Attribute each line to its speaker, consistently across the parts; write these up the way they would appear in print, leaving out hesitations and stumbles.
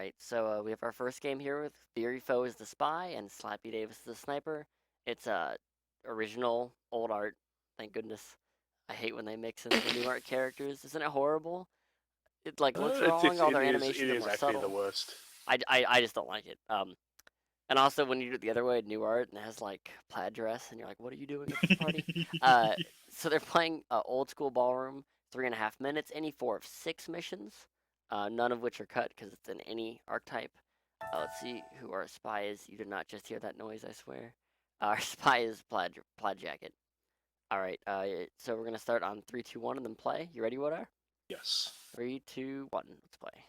Speaker 1: right, so we have our first game here with Theory Foe is the spy and Slappy Davis is the sniper. It's original old art, thank goodness. I hate when they mix in the new art characters. Isn't it horrible? It's like what's wrong? All their
Speaker 2: It
Speaker 1: animations are
Speaker 2: is
Speaker 1: more
Speaker 2: actually the
Speaker 1: subtle.
Speaker 2: worst.
Speaker 1: I just don't like it. And also when you do it the other way, new art and it has like plaid dress, and you're like, what are you doing at this party? Uh, so they're playing old school ballroom, 3.5 minutes, any four of six missions, none of which are cut because it's in any archetype. Let's see who our spy is. You did not just hear that noise, I swear. Our spy is plaid jacket. All right. So we're gonna start on 3, 2, 1, and then play. You ready, Wodar?
Speaker 2: Yes.
Speaker 1: 3, 2, 1. Let's play.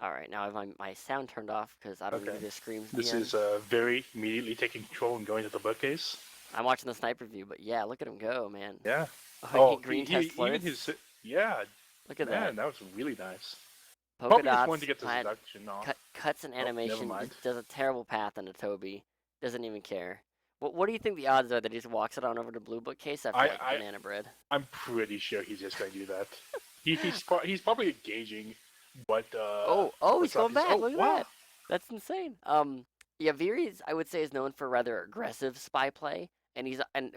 Speaker 1: All right. Now I have my sound turned off because I don't
Speaker 2: Okay.
Speaker 1: need the screams at
Speaker 2: This
Speaker 1: the end.
Speaker 2: is very immediately taking control and going to the bookcase.
Speaker 1: I'm watching the sniper view, but yeah, look at him go, man.
Speaker 2: Yeah.
Speaker 1: Oh, he
Speaker 2: Oh,
Speaker 1: green test
Speaker 2: even
Speaker 1: flirts.
Speaker 2: his yeah,
Speaker 1: Look at that.
Speaker 2: man, that was really nice.
Speaker 1: Polka
Speaker 2: Probably just wanted to
Speaker 1: dots,
Speaker 2: get the
Speaker 1: plaid,
Speaker 2: seduction off.
Speaker 1: cuts and
Speaker 2: Oh, never
Speaker 1: animation.
Speaker 2: mind.
Speaker 1: Just does a terrible path into Toby. Doesn't even care. What do you think the odds are that he just walks it on over to blue bookcase after like
Speaker 2: I
Speaker 1: banana bread?
Speaker 2: I'm pretty sure he's just going to do that. He's probably gauging what
Speaker 1: He's
Speaker 2: what's up.
Speaker 1: going back.
Speaker 2: Oh
Speaker 1: Look at
Speaker 2: wow.
Speaker 1: that. That's insane. Yeah, Viri's I would say is known for rather aggressive spy play, and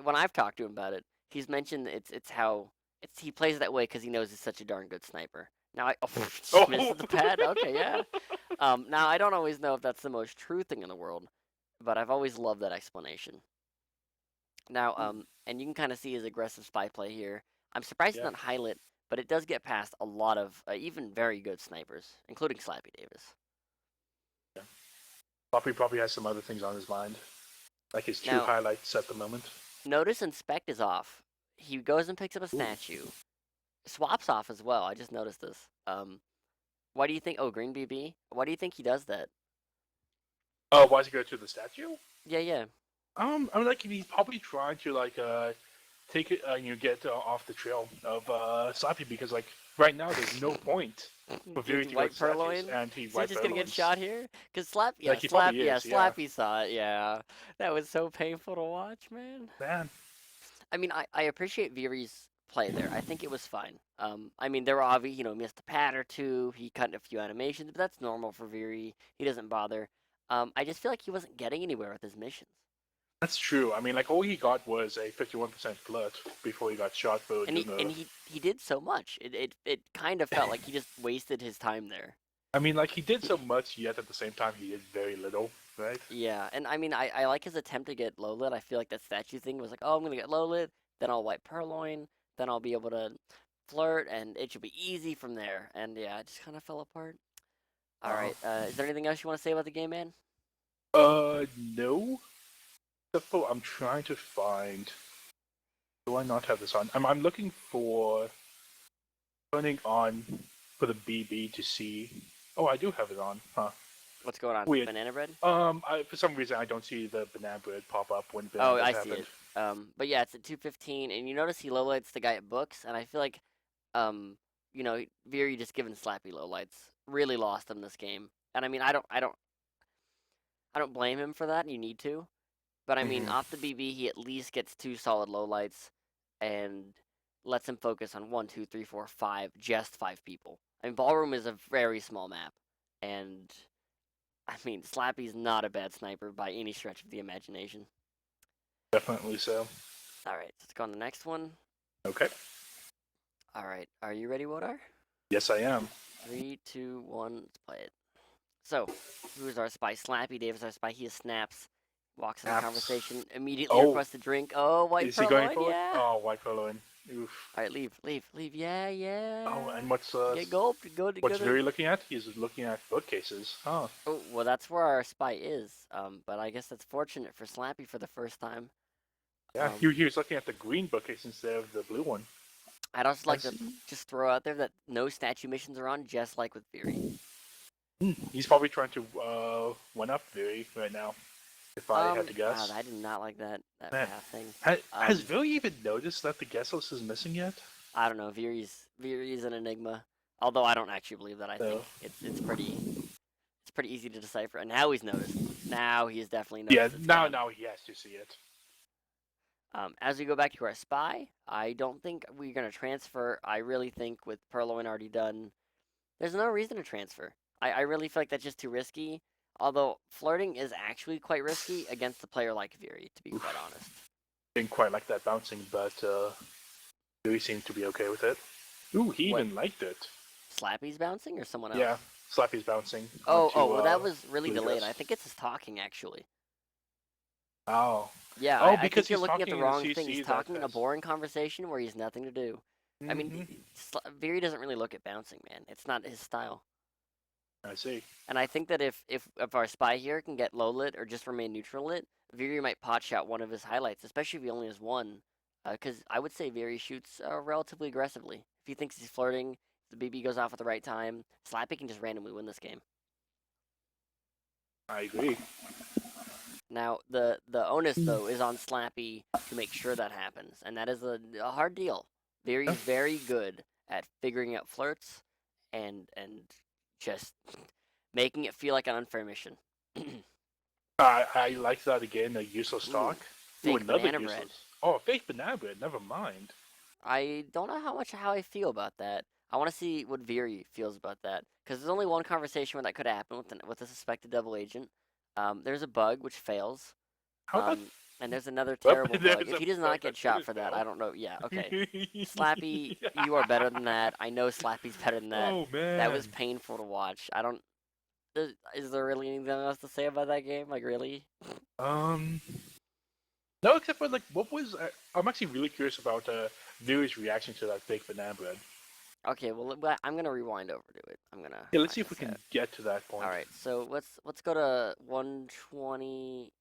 Speaker 1: when I've talked to him about it, he's mentioned it's how he plays that way because he knows he's such a darn good sniper. Now I just
Speaker 2: Oh.
Speaker 1: missed the pad. Okay, yeah. Now I don't always know if that's the most true thing in the world, but I've always loved that explanation. Now, and you can kind of see his aggressive spy play here. I'm surprised it's
Speaker 2: Yeah.
Speaker 1: not highlight, but it does get past a lot of even very good snipers, including Slappy Davis.
Speaker 2: Yeah. Poppy probably has some other things on his mind, like his two
Speaker 1: Now,
Speaker 2: highlights at the moment.
Speaker 1: notice inspect is off. He goes and picks up a
Speaker 2: Ooh.
Speaker 1: statue. Swaps off as well. I just noticed this. Why do you think? Oh, green BB. Why do you think he does that?
Speaker 2: Oh, why does he go to the statue?
Speaker 1: Yeah, yeah.
Speaker 2: I mean, like he's probably trying to take it, get off the trail of Slappy because like right now there's no point for Fury
Speaker 1: It's
Speaker 2: to go
Speaker 1: white
Speaker 2: to statues
Speaker 1: purloin.
Speaker 2: and he
Speaker 1: Is he
Speaker 2: white
Speaker 1: just gonna get
Speaker 2: purloins.
Speaker 1: shot here? Cause Slap, yeah,
Speaker 2: Like he probably
Speaker 1: yeah,
Speaker 2: is, yeah.
Speaker 1: Slappy saw it. Yeah, that was so painful to watch, man.
Speaker 2: Man,
Speaker 1: I mean, I appreciate Viri's play there. I think it was fine. I mean, there were obvious, missed a pad or two. He cut a few animations, but that's normal for Viri. He doesn't bother. I just feel like he wasn't getting anywhere with his missions.
Speaker 2: that's true. I mean, like all he got was a 51% flirt before he got shot for
Speaker 1: And he did so much. It kind of felt like he just wasted his time there.
Speaker 2: I mean, like he did so much, yet at the same time he did very little, right?
Speaker 1: Yeah, and I mean, I like his attempt to get low lit. I feel like that statue thing was like, oh, I'm gonna get low lit, then I'll white purloin, then I'll be able to flirt, and it should be easy from there. And yeah, it just kind of fell apart. All right, is there anything else you want to say about the game, man?
Speaker 2: No. Except for I'm trying to find. Do I not have this on? I'm looking for turning on for the BB to see. Oh, I do have it on. Huh.
Speaker 1: What's going on?
Speaker 2: Weird.
Speaker 1: Banana bread?
Speaker 2: For some reason I don't see the banana bread pop up when
Speaker 1: Oh,
Speaker 2: banana
Speaker 1: I
Speaker 2: bread
Speaker 1: see
Speaker 2: happened.
Speaker 1: it. But yeah, it's at 2:15, and you notice he lowlights the guy at books, and I feel like, Viri just given Slappy lowlights really lost him this game. And I mean, I don't blame him for that. You need to, but I mean,
Speaker 2: Mhm.
Speaker 1: off the BB, he at least gets 2 solid lowlights, and lets him focus on 1, 2, 3, 4, 5, just 5 people. I mean, ballroom is a very small map, and I mean, Slappy's not a bad sniper by any stretch of the imagination.
Speaker 2: Definitely so.
Speaker 1: All right, let's go on the next one.
Speaker 2: Okay.
Speaker 1: All right, are you ready, Wodar?
Speaker 2: Yes, I am.
Speaker 1: 3, 2, 1, let's play it. So, who is our spy? Slappy Davis, our spy. He snaps, walks in the
Speaker 2: Snaps.
Speaker 1: conversation, immediately
Speaker 2: Oh.
Speaker 1: requests a drink. Oh, white
Speaker 2: Is he going
Speaker 1: purloin,
Speaker 2: for it?
Speaker 1: yeah.
Speaker 2: Oh, white purloin. Oof.
Speaker 1: All right, leave. Yeah, yeah.
Speaker 2: Oh, and what's
Speaker 1: Get gulped.
Speaker 2: what's Viri looking at? He's looking at bookcases. Huh.
Speaker 1: Oh, well, that's where our spy is. But I guess that's fortunate for Slappy for the first time.
Speaker 2: Yeah, he was looking at the green bookcase instead of the blue one.
Speaker 1: I'd also like to just throw out there that no statue missions are on, just like with Viri.
Speaker 2: He's probably trying to one up Viri right now, if I had to guess.
Speaker 1: God, I did not like that
Speaker 2: Man,
Speaker 1: path thing.
Speaker 2: Has Viri even noticed that the guest list is missing yet?
Speaker 1: I don't know. Viri's an enigma. Although I don't actually believe that. I think it's pretty easy to decipher. And now he's noticed. Now he's definitely noticed.
Speaker 2: Yeah, now he has to see it.
Speaker 1: As we go back to our spy, I don't think we're gonna transfer. I really think with Purloin already done, there's no reason to transfer. I really feel like that's just too risky. Although flirting is actually quite risky against a player like Viri, to be quite honest.
Speaker 2: Didn't quite like that bouncing, but Louis seemed to be okay with it. Ooh, he
Speaker 1: What,
Speaker 2: even liked it.
Speaker 1: Slappy's bouncing or someone else?
Speaker 2: Yeah, Slappy's bouncing
Speaker 1: Oh,
Speaker 2: onto
Speaker 1: well, that was really
Speaker 2: Blue
Speaker 1: delayed.
Speaker 2: Dress.
Speaker 1: I think it's his talking, actually.
Speaker 2: Oh.
Speaker 1: Yeah,
Speaker 2: Oh,
Speaker 1: I think
Speaker 2: because
Speaker 1: you're
Speaker 2: he's
Speaker 1: looking at the
Speaker 2: talking in a
Speaker 1: wrong thing. He's
Speaker 2: CC that
Speaker 1: talking in a
Speaker 2: has.
Speaker 1: boring conversation where he's nothing to do. I mean,
Speaker 2: Mm-hmm.
Speaker 1: Viri doesn't really look at bouncing, man. It's not his style.
Speaker 2: I see.
Speaker 1: And I think that if our spy here can get low lit or just remain neutral lit, Viri might pot shot one of his highlights, especially if he only has one. Because I would say Viri shoots relatively aggressively. If he thinks he's flirting, the BB goes off at the right time, Slappy can just randomly win this game.
Speaker 2: I agree.
Speaker 1: Now, the onus, though, is on Slappy to make sure that happens, and that is a hard deal. Viri's very good at figuring out flirts and just making it feel like an unfair mission.
Speaker 2: I like that again. A useless
Speaker 1: Ooh,
Speaker 2: talk. Ooh,
Speaker 1: fake
Speaker 2: another
Speaker 1: banana
Speaker 2: useless.
Speaker 1: bread.
Speaker 2: Oh, fake banana bread. Never mind.
Speaker 1: I don't know how I feel about that. I want to see what Viri feels about that because there's only one conversation where that could happen with a suspected double agent. There's a bug which fails.
Speaker 2: How about?
Speaker 1: And there's another
Speaker 2: Well,
Speaker 1: terrible bug.
Speaker 2: there's
Speaker 1: If
Speaker 2: a
Speaker 1: he does
Speaker 2: bug
Speaker 1: not get
Speaker 2: that
Speaker 1: shot
Speaker 2: didn't
Speaker 1: for that,
Speaker 2: fail.
Speaker 1: I don't know. Yeah, okay. Slappy, you are better than that. I know Slappy's better than that.
Speaker 2: Oh
Speaker 1: That was
Speaker 2: man.
Speaker 1: painful to watch. I don't. Is there really anything else to say about that game? Like, really?
Speaker 2: Um. No, except for like, what was? I'm actually really curious about Viewers' reaction to that fake banana bread.
Speaker 1: Okay, well, I'm gonna rewind over to it. I'm gonna
Speaker 2: Yeah, let's
Speaker 1: find
Speaker 2: see if we
Speaker 1: this
Speaker 2: can
Speaker 1: out.
Speaker 2: get to that point.
Speaker 1: All right, so let's go to 120.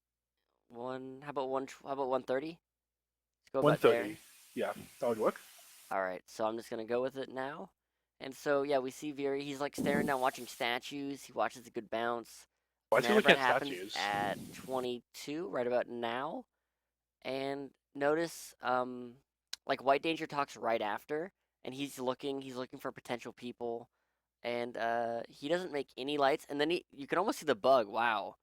Speaker 1: How about 130? Let's go about there.
Speaker 2: 130. Yeah, that would work.
Speaker 1: All right, so I'm just gonna go with it now. And so yeah, we see Viri. He's like staring down, watching statues. He watches a good bounce.
Speaker 2: Why is he
Speaker 1: Banana
Speaker 2: looking
Speaker 1: bread
Speaker 2: at
Speaker 1: happens
Speaker 2: statues?
Speaker 1: at 22, right about now. And notice, like White Danger talks right after, and he's looking for potential people, and he doesn't make any lights. And then you can almost see the bug. Wow,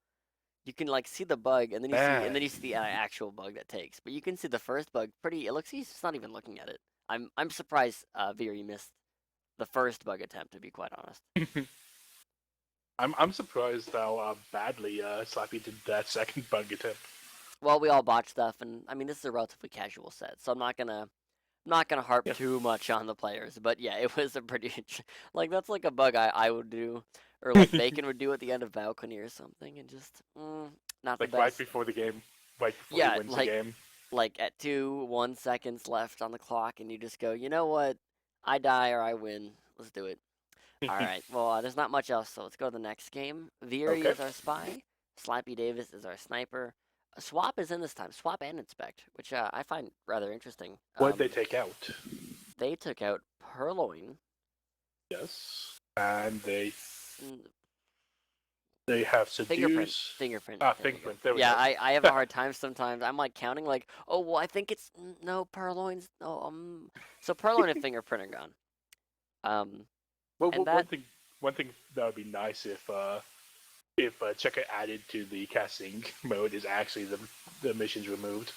Speaker 1: you can like see the bug, and then
Speaker 2: Man,
Speaker 1: you see the actual bug that takes. But you can see the first bug. Pretty. It looks he's just not even looking at it. I'm surprised Viri missed the first bug attempt. To be quite honest.
Speaker 2: I'm surprised how badly Slappy did that second bug attempt.
Speaker 1: Well, we all botch stuff, and I mean this is a relatively casual set, so I'm not gonna harp
Speaker 2: Yeah.
Speaker 1: too much on the players. But yeah, it was a pretty like that's like a bug I would do, or like Bacon would do at the end of balcony or something, and just not the
Speaker 2: Like right
Speaker 1: best.
Speaker 2: before the game, right before he
Speaker 1: Yeah,
Speaker 2: wins the game.
Speaker 1: like at 1 seconds left on the clock, and you just go, you know what? I die or I win. Let's do it. All right. Well, there's not much else, so let's go to the next game. Viri
Speaker 2: Okay.
Speaker 1: is our spy. Slappy Davis is our sniper. Swap is in this time. Swap and inspect, which I find rather interesting.
Speaker 2: What did they take out?
Speaker 1: They took out Purloin.
Speaker 2: Yes. And they
Speaker 1: Mm,
Speaker 2: they have
Speaker 1: Fingerprint.
Speaker 2: seduce.
Speaker 1: Fingerprint.
Speaker 2: Ah,
Speaker 1: There we go.
Speaker 2: fingerprint. There we
Speaker 1: Yeah,
Speaker 2: go.
Speaker 1: I have a hard time sometimes. I'm like counting, like, oh, well, I think it's no Purloin's. No, so Purloin and Fingerprint are gone. Um,
Speaker 2: Well,
Speaker 1: and
Speaker 2: one
Speaker 1: that
Speaker 2: thing that would be nice if Checker added to the casting mode is actually the missions removed.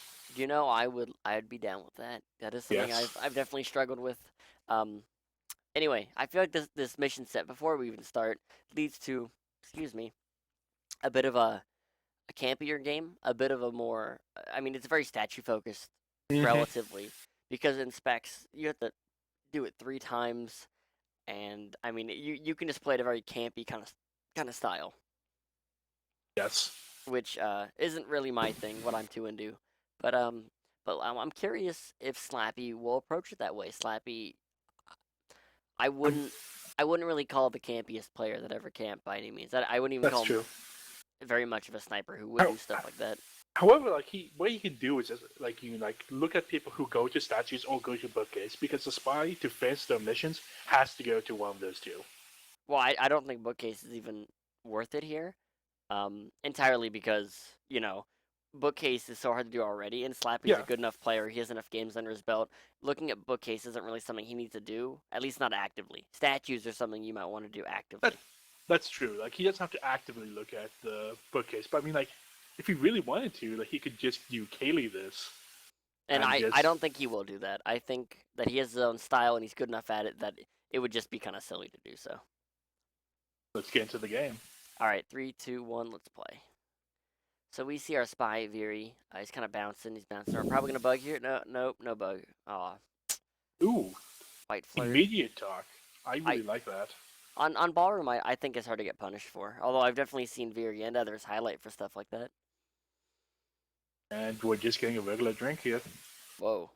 Speaker 1: I'd be down with that. That is something
Speaker 2: Yes.
Speaker 1: I've definitely struggled with. Um, anyway, I feel like this mission set before we even start leads to, excuse me, a bit of a campier game, a bit of a more. I mean, it's very statue focused
Speaker 2: Hmm.
Speaker 1: relatively because in specs you have to do it 3 times, and I mean you can just play it a very campy kind of style,
Speaker 2: Yes.
Speaker 1: which isn't really my thing, what I'm too into. But I'm curious if Slappy will approach it that way. Slappy, I
Speaker 2: Um,
Speaker 1: wouldn't I wouldn't really call the campiest player that ever camped by any means. I wouldn't even
Speaker 2: that's
Speaker 1: call him
Speaker 2: true.
Speaker 1: very much of a sniper who would
Speaker 2: How,
Speaker 1: do stuff like that.
Speaker 2: however, like what you can do is just, like you like look at people who go to statues or go to bookcase because the spy to finish their missions has to go to one of those two.
Speaker 1: Well, I don't think bookcase is even worth it here. Entirely because bookcase is so hard to do already, and Slappy's a
Speaker 2: Yeah,
Speaker 1: good enough player. He has enough games under his belt. Looking at bookcase isn't really something he needs to do, at least not actively. Statues are something you might want to do
Speaker 2: that
Speaker 1: actively.
Speaker 2: that's true. Like he doesn't have to actively look at the bookcase, but I mean, like if he really wanted to, like he could just do Kaylee this
Speaker 1: And
Speaker 2: and
Speaker 1: I
Speaker 2: just
Speaker 1: don't think he will do that. I think that he has his own style and he's good enough at it that it would just be kind of silly to do so.
Speaker 2: Let's get into the game.
Speaker 1: All right, 3, 2, 1, let's play. So we see our spy, Viri. He's kind of bouncing. He's bouncing around. Probably going to bug here. No, nope, no bug. Aw,
Speaker 2: Ooh,
Speaker 1: white flirt.
Speaker 2: immediate talk. I
Speaker 1: I
Speaker 2: really like that.
Speaker 1: on ballroom, I think it's hard to get punished for. Although I've definitely seen Viri and others highlight for stuff like that.
Speaker 2: And we're just getting a regular drink here.
Speaker 1: Whoa.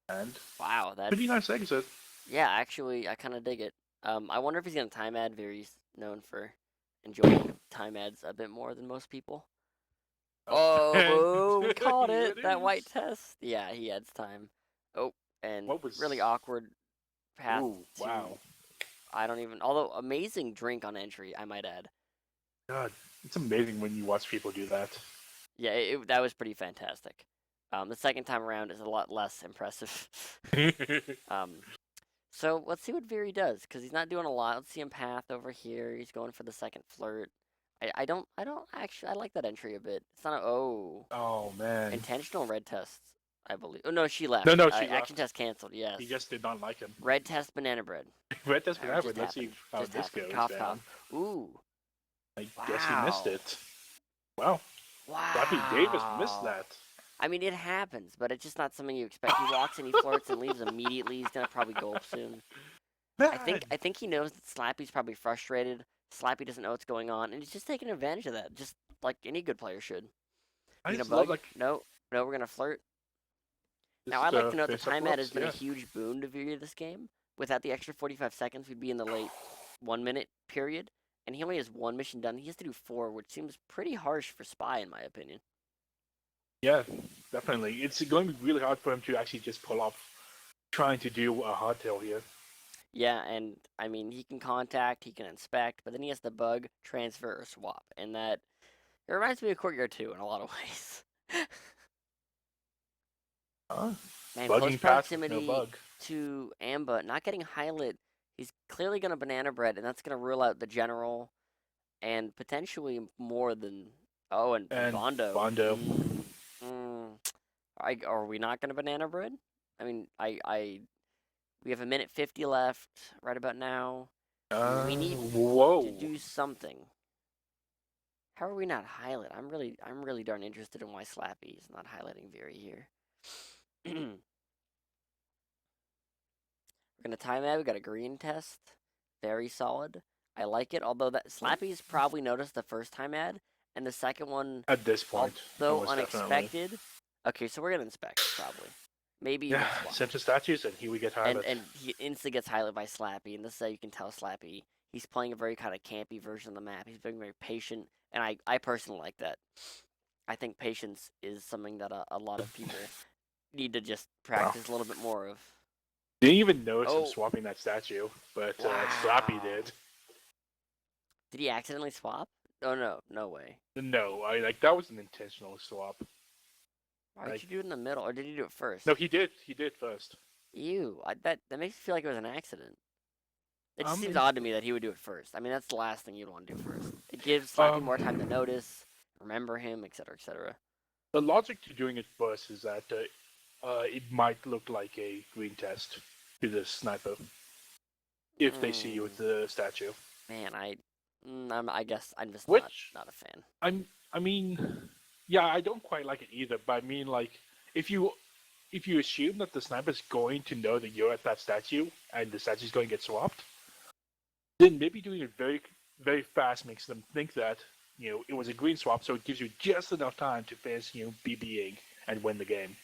Speaker 2: And
Speaker 1: Wow, that's...
Speaker 2: pretty nice exit.
Speaker 1: Yeah, actually, I kind of dig it. I wonder if he's going to time ad. Viri's known for enjoying time ads a bit more than most people. Oh, we caught it. That white test. Yeah, he adds time. Oh, and really awkward path to...
Speaker 2: Wow.
Speaker 1: I don't even... Although, amazing drink on entry, I might add.
Speaker 2: God, it's amazing when you watch people do that.
Speaker 1: Yeah, that was pretty fantastic. The second time around is a lot less impressive. So let's see what Viri does, because he's not doing a lot. Let's see him path over here. He's going for the second flirt. I don't actually, I like that entry a bit. It's not
Speaker 2: Oh, man.
Speaker 1: Intentional red tests, I believe. Oh, no, she left.
Speaker 2: No, she left.
Speaker 1: Action test canceled, yes.
Speaker 2: He just did not like him.
Speaker 1: Red test banana bread.
Speaker 2: Red test banana bread, let's see how
Speaker 1: just
Speaker 2: this
Speaker 1: happened.
Speaker 2: goes.
Speaker 1: Cough, cough. Ooh.
Speaker 2: I guess he missed it. Wow. Slappy Davis missed that.
Speaker 1: I mean, it happens, but it's just not something you expect. He walks and he flirts and leaves immediately. He's gonna probably gulp soon. I think he knows that Slappy's probably frustrated. Slappy doesn't know what's going on, and he's just taking advantage of that, just like any good player should.
Speaker 2: I just love, like...
Speaker 1: No, we're gonna flirt. Now, I'd like to note the time ad has been a huge boon to Viri this game. Without the extra 45 seconds, we'd be in the late 1 minute period, and he only has one mission done. He has to do 4, which seems pretty harsh for Spy, in my opinion.
Speaker 2: Yeah, definitely. It's going to be really hard for him to actually just pull off trying to do a hardtail here.
Speaker 1: Yeah, and I mean, he can contact, he can inspect, but then he has to bug, transfer, or swap. And that, it reminds me of Courtyard 2 in a lot of ways. Man, close proximity to Amba, not getting highlight. He's clearly going to banana bread, and that's going to rule out the general, and potentially more than... Oh, and Bondo. Are we not going to banana bread? I mean, we have 1:50 left right about now. We need to do something. How are we not highlight? I'm really darn interested in why Slappy is not highlighting Viri here. We're gonna time that. We got a green test. Very solid. I like it. Although that Slappy's probably noticed the first time ad, and the second one
Speaker 2: at this point,
Speaker 1: though unexpected. Definitely. Okay, so we're gonna inspect probably. Maybe
Speaker 2: center statues, and here we get highlighted.
Speaker 1: And he instantly gets highlighted by Slappy, and this is how you can tell Slappy he's playing a very kind of campy version of the map. He's being very patient, and I personally like that. I think patience is something that a lot of people need to just practice a little bit more of.
Speaker 2: Didn't even notice him swapping that statue, but Slappy did.
Speaker 1: Did he accidentally swap? Oh no way.
Speaker 2: No, that was an intentional swap.
Speaker 1: Why did you do it in the middle, or did you do it first?
Speaker 2: No, he did. He did first.
Speaker 1: Ew, that makes me feel like it was an accident. It just seems odd to me that he would do it first. I mean, that's the last thing you'd want to do first. It gives Slappy more time to notice, remember him, etc., etc.
Speaker 2: The logic to doing it first is that it might look like a green test to the sniper if they see you with the statue.
Speaker 1: Man, I guess I'm just not a fan.
Speaker 2: I mean, yeah, I don't quite like it either. But I mean, like, if you assume that the sniper's going to know that you're at that statue and the statue's going to get swapped, then maybe doing it very, very fast makes them think that it was a green swap, so it gives you just enough time to finish BBing and win the game.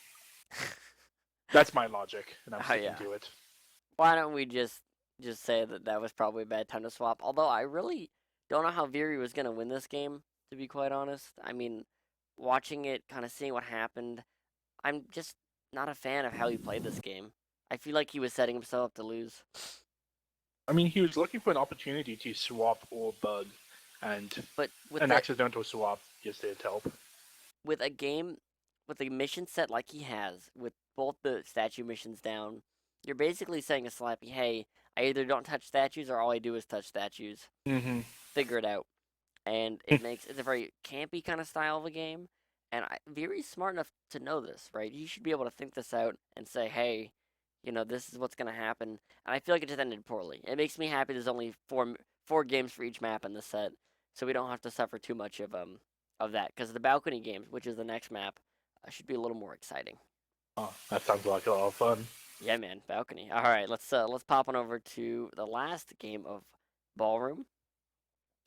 Speaker 2: That's my logic, and I'm sticking to it.
Speaker 1: Why don't we just say that was probably a bad time to swap? Although I really don't know how Viri was going to win this game, to be quite honest. I mean, watching it, kind of seeing what happened, I'm just not a fan of how he played this game. I feel like he was setting himself up to lose.
Speaker 2: I mean, he was looking for an opportunity to swap or bug, and an accidental swap just didn't help.
Speaker 1: With a game, with a mission set like he has, with both the statue missions down, you're basically saying to Slappy, hey, I either don't touch statues or all I do is touch statues.
Speaker 2: Mm-hmm.
Speaker 1: Figure it out. And it's a very campy kind of style of a game. And Viri's smart enough to know this, right? He should be able to think this out and say, hey, this is what's going to happen. And I feel like it just ended poorly. It makes me happy there's only 4 games for each map in the set, so we don't have to suffer too much of that. Because the balcony games, which is the next map, should be a little more exciting.
Speaker 2: Oh, that sounds like a lot of fun.
Speaker 1: Yeah, man, balcony. All right, let's pop on over to the last game of ballroom.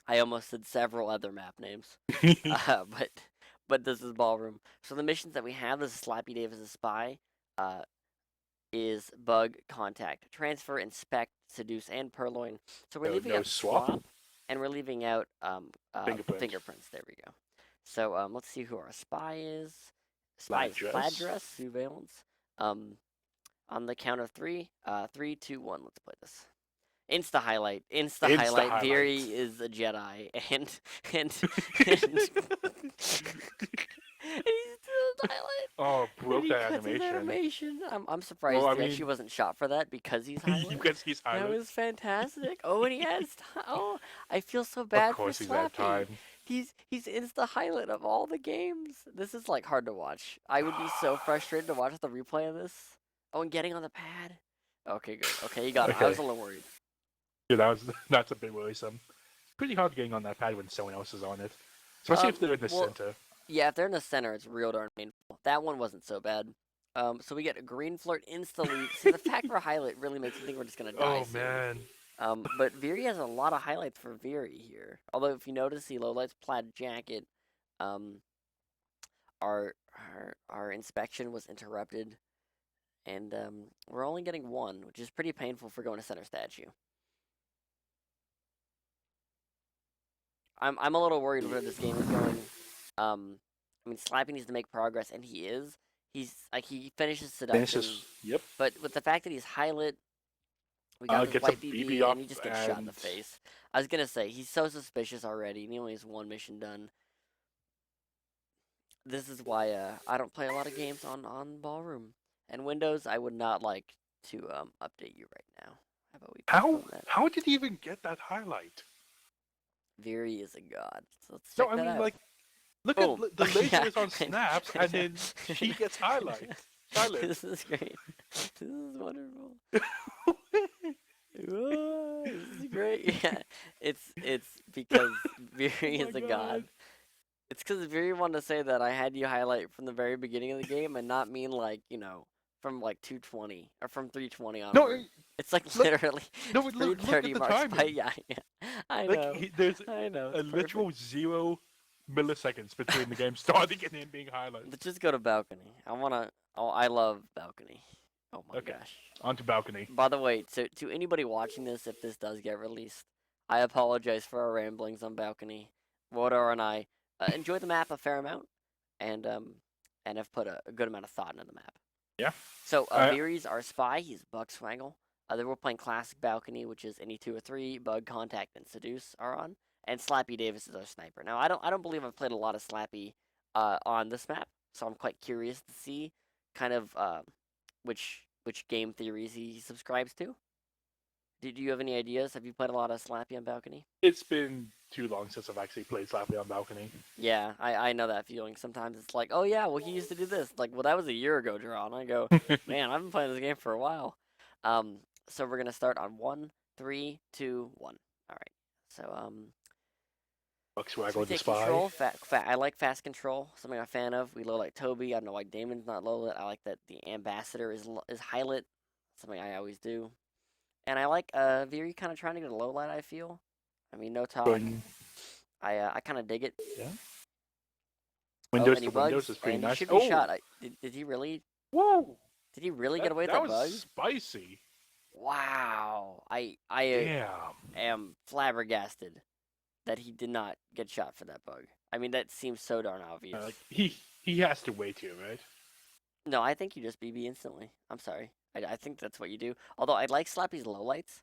Speaker 1: I almost said several other map names, but this is ballroom. So the missions that we have, this is Slappy Davis' spy, uh, is bug, contact, transfer, inspect, seduce, and purloin. So we're leaving
Speaker 2: no
Speaker 1: out
Speaker 2: swap?
Speaker 1: and we're leaving out
Speaker 2: Fingerprints.
Speaker 1: There we go. So let's see who our spy is. Spy
Speaker 2: Plaid
Speaker 1: is
Speaker 2: dress.
Speaker 1: plaid dress, surveillance. On the count of 3, 3, 2, 1. Let's play this. Insta highlight. Veery is a Jedi, and and he's doing the highlight.
Speaker 2: Oh, broke that
Speaker 1: cuts his
Speaker 2: animation.
Speaker 1: animation. I'm surprised he actually wasn't shot for that because he's highlight.
Speaker 2: Because he's highlight.
Speaker 1: That was fantastic. Oh, and he has oh, I feel so bad
Speaker 2: Of course
Speaker 1: for
Speaker 2: he's had time.
Speaker 1: He's insta highlight of all the games. This is like hard to watch. I would be so frustrated to watch the replay of this. Oh, and getting on the pad. Okay, good. Okay, you got it. I was a little worried.
Speaker 2: Yeah, that's a bit worrisome. It's pretty hard getting on that pad when someone else is on it, especially if they're in the center.
Speaker 1: Yeah, if they're in the center, it's real darn painful. That one wasn't so bad. So we get a green flirt insta-lead. See, the fact for highlight really makes me think we're just gonna die.
Speaker 2: Oh
Speaker 1: soon.
Speaker 2: Man.
Speaker 1: But Veery has a lot of highlights for Veery here. Although if you notice, he lowlights plaid jacket. Our inspection was interrupted, and we're only getting 1, which is pretty painful for going to center statue. I'm a little worried where this game is going. I mean, Slappy needs to make progress, and he is. He finishes seduction.
Speaker 2: Yep.
Speaker 1: But with the fact that he's highlight, we got this white BB, and he just gets shot in the face. I was gonna say he's so suspicious already, and he only has 1 mission done. This is why I don't play a lot of games on Ballroom and Windows. I would not like to update you right now. How about we?
Speaker 2: How did he even get that highlight?
Speaker 1: Veery is a god. So let's check that out.
Speaker 2: Like, look at the laser is on snaps, and then she gets highlight.
Speaker 1: This is great. This is wonderful. Whoa, this is great. Yeah, it's because Veery is a god. It's because Veery wanted to say that I had you highlight from the very beginning of the game, and not mean like from like 220 or from 320 on. No, it's like literally.
Speaker 2: No, look at the timing.
Speaker 1: Yeah, I know.
Speaker 2: There's a literal 0 milliseconds between the game starting and him being highlighted.
Speaker 1: Let's just go to balcony. I love balcony. Oh my gosh.
Speaker 2: On to balcony.
Speaker 1: By the way, to anybody watching this, if this does get released, I apologize for our ramblings on balcony. Wodar and I enjoy the map a fair amount, and have put a good amount of thought into the map.
Speaker 2: Yeah.
Speaker 1: So Veery's our spy. He's Buck Swaggle. Then we're playing classic balcony, which is any 2 or 3. Bug, contact, and seduce are on. And Slappy Davis is our sniper. Now I don't believe I've played a lot of Slappy on this map, so I'm quite curious to see kind of which game theories he subscribes to. Do you have any ideas? Have you played a lot of Slappy on balcony?
Speaker 2: It's been too long since I've actually played Slappy on balcony.
Speaker 1: Yeah, I know that feeling. Sometimes it's like, oh yeah, well he used to do this. Like, well that was a year ago, Drawn. I go, man, I've been playing this game for a while. So we're gonna start on 1, 3, 2, 1. All right. So
Speaker 2: Buck Swaggle,
Speaker 1: so
Speaker 2: the spy.
Speaker 1: Control. I like fast control. Something I'm a fan of. We low light Toby. I don't know why Damon's not low lit. I like that the ambassador is high lit. Something I always do. And I like Veery kind of trying to get a low light. I feel. I mean, no talk. I kind of dig it.
Speaker 2: Yeah. Windows to
Speaker 1: Windows
Speaker 2: is pretty nice.
Speaker 1: He should be shot. Did he really?
Speaker 2: Whoa!
Speaker 1: Did he really get away with that bug?
Speaker 2: That was spicy.
Speaker 1: Wow. I am flabbergasted that he did not get shot for that bug. I mean, that seems so darn obvious.
Speaker 2: He has to wait here, right?
Speaker 1: No, I think you just BB instantly. I'm sorry. I think that's what you do. Although I like Slappy's lowlights.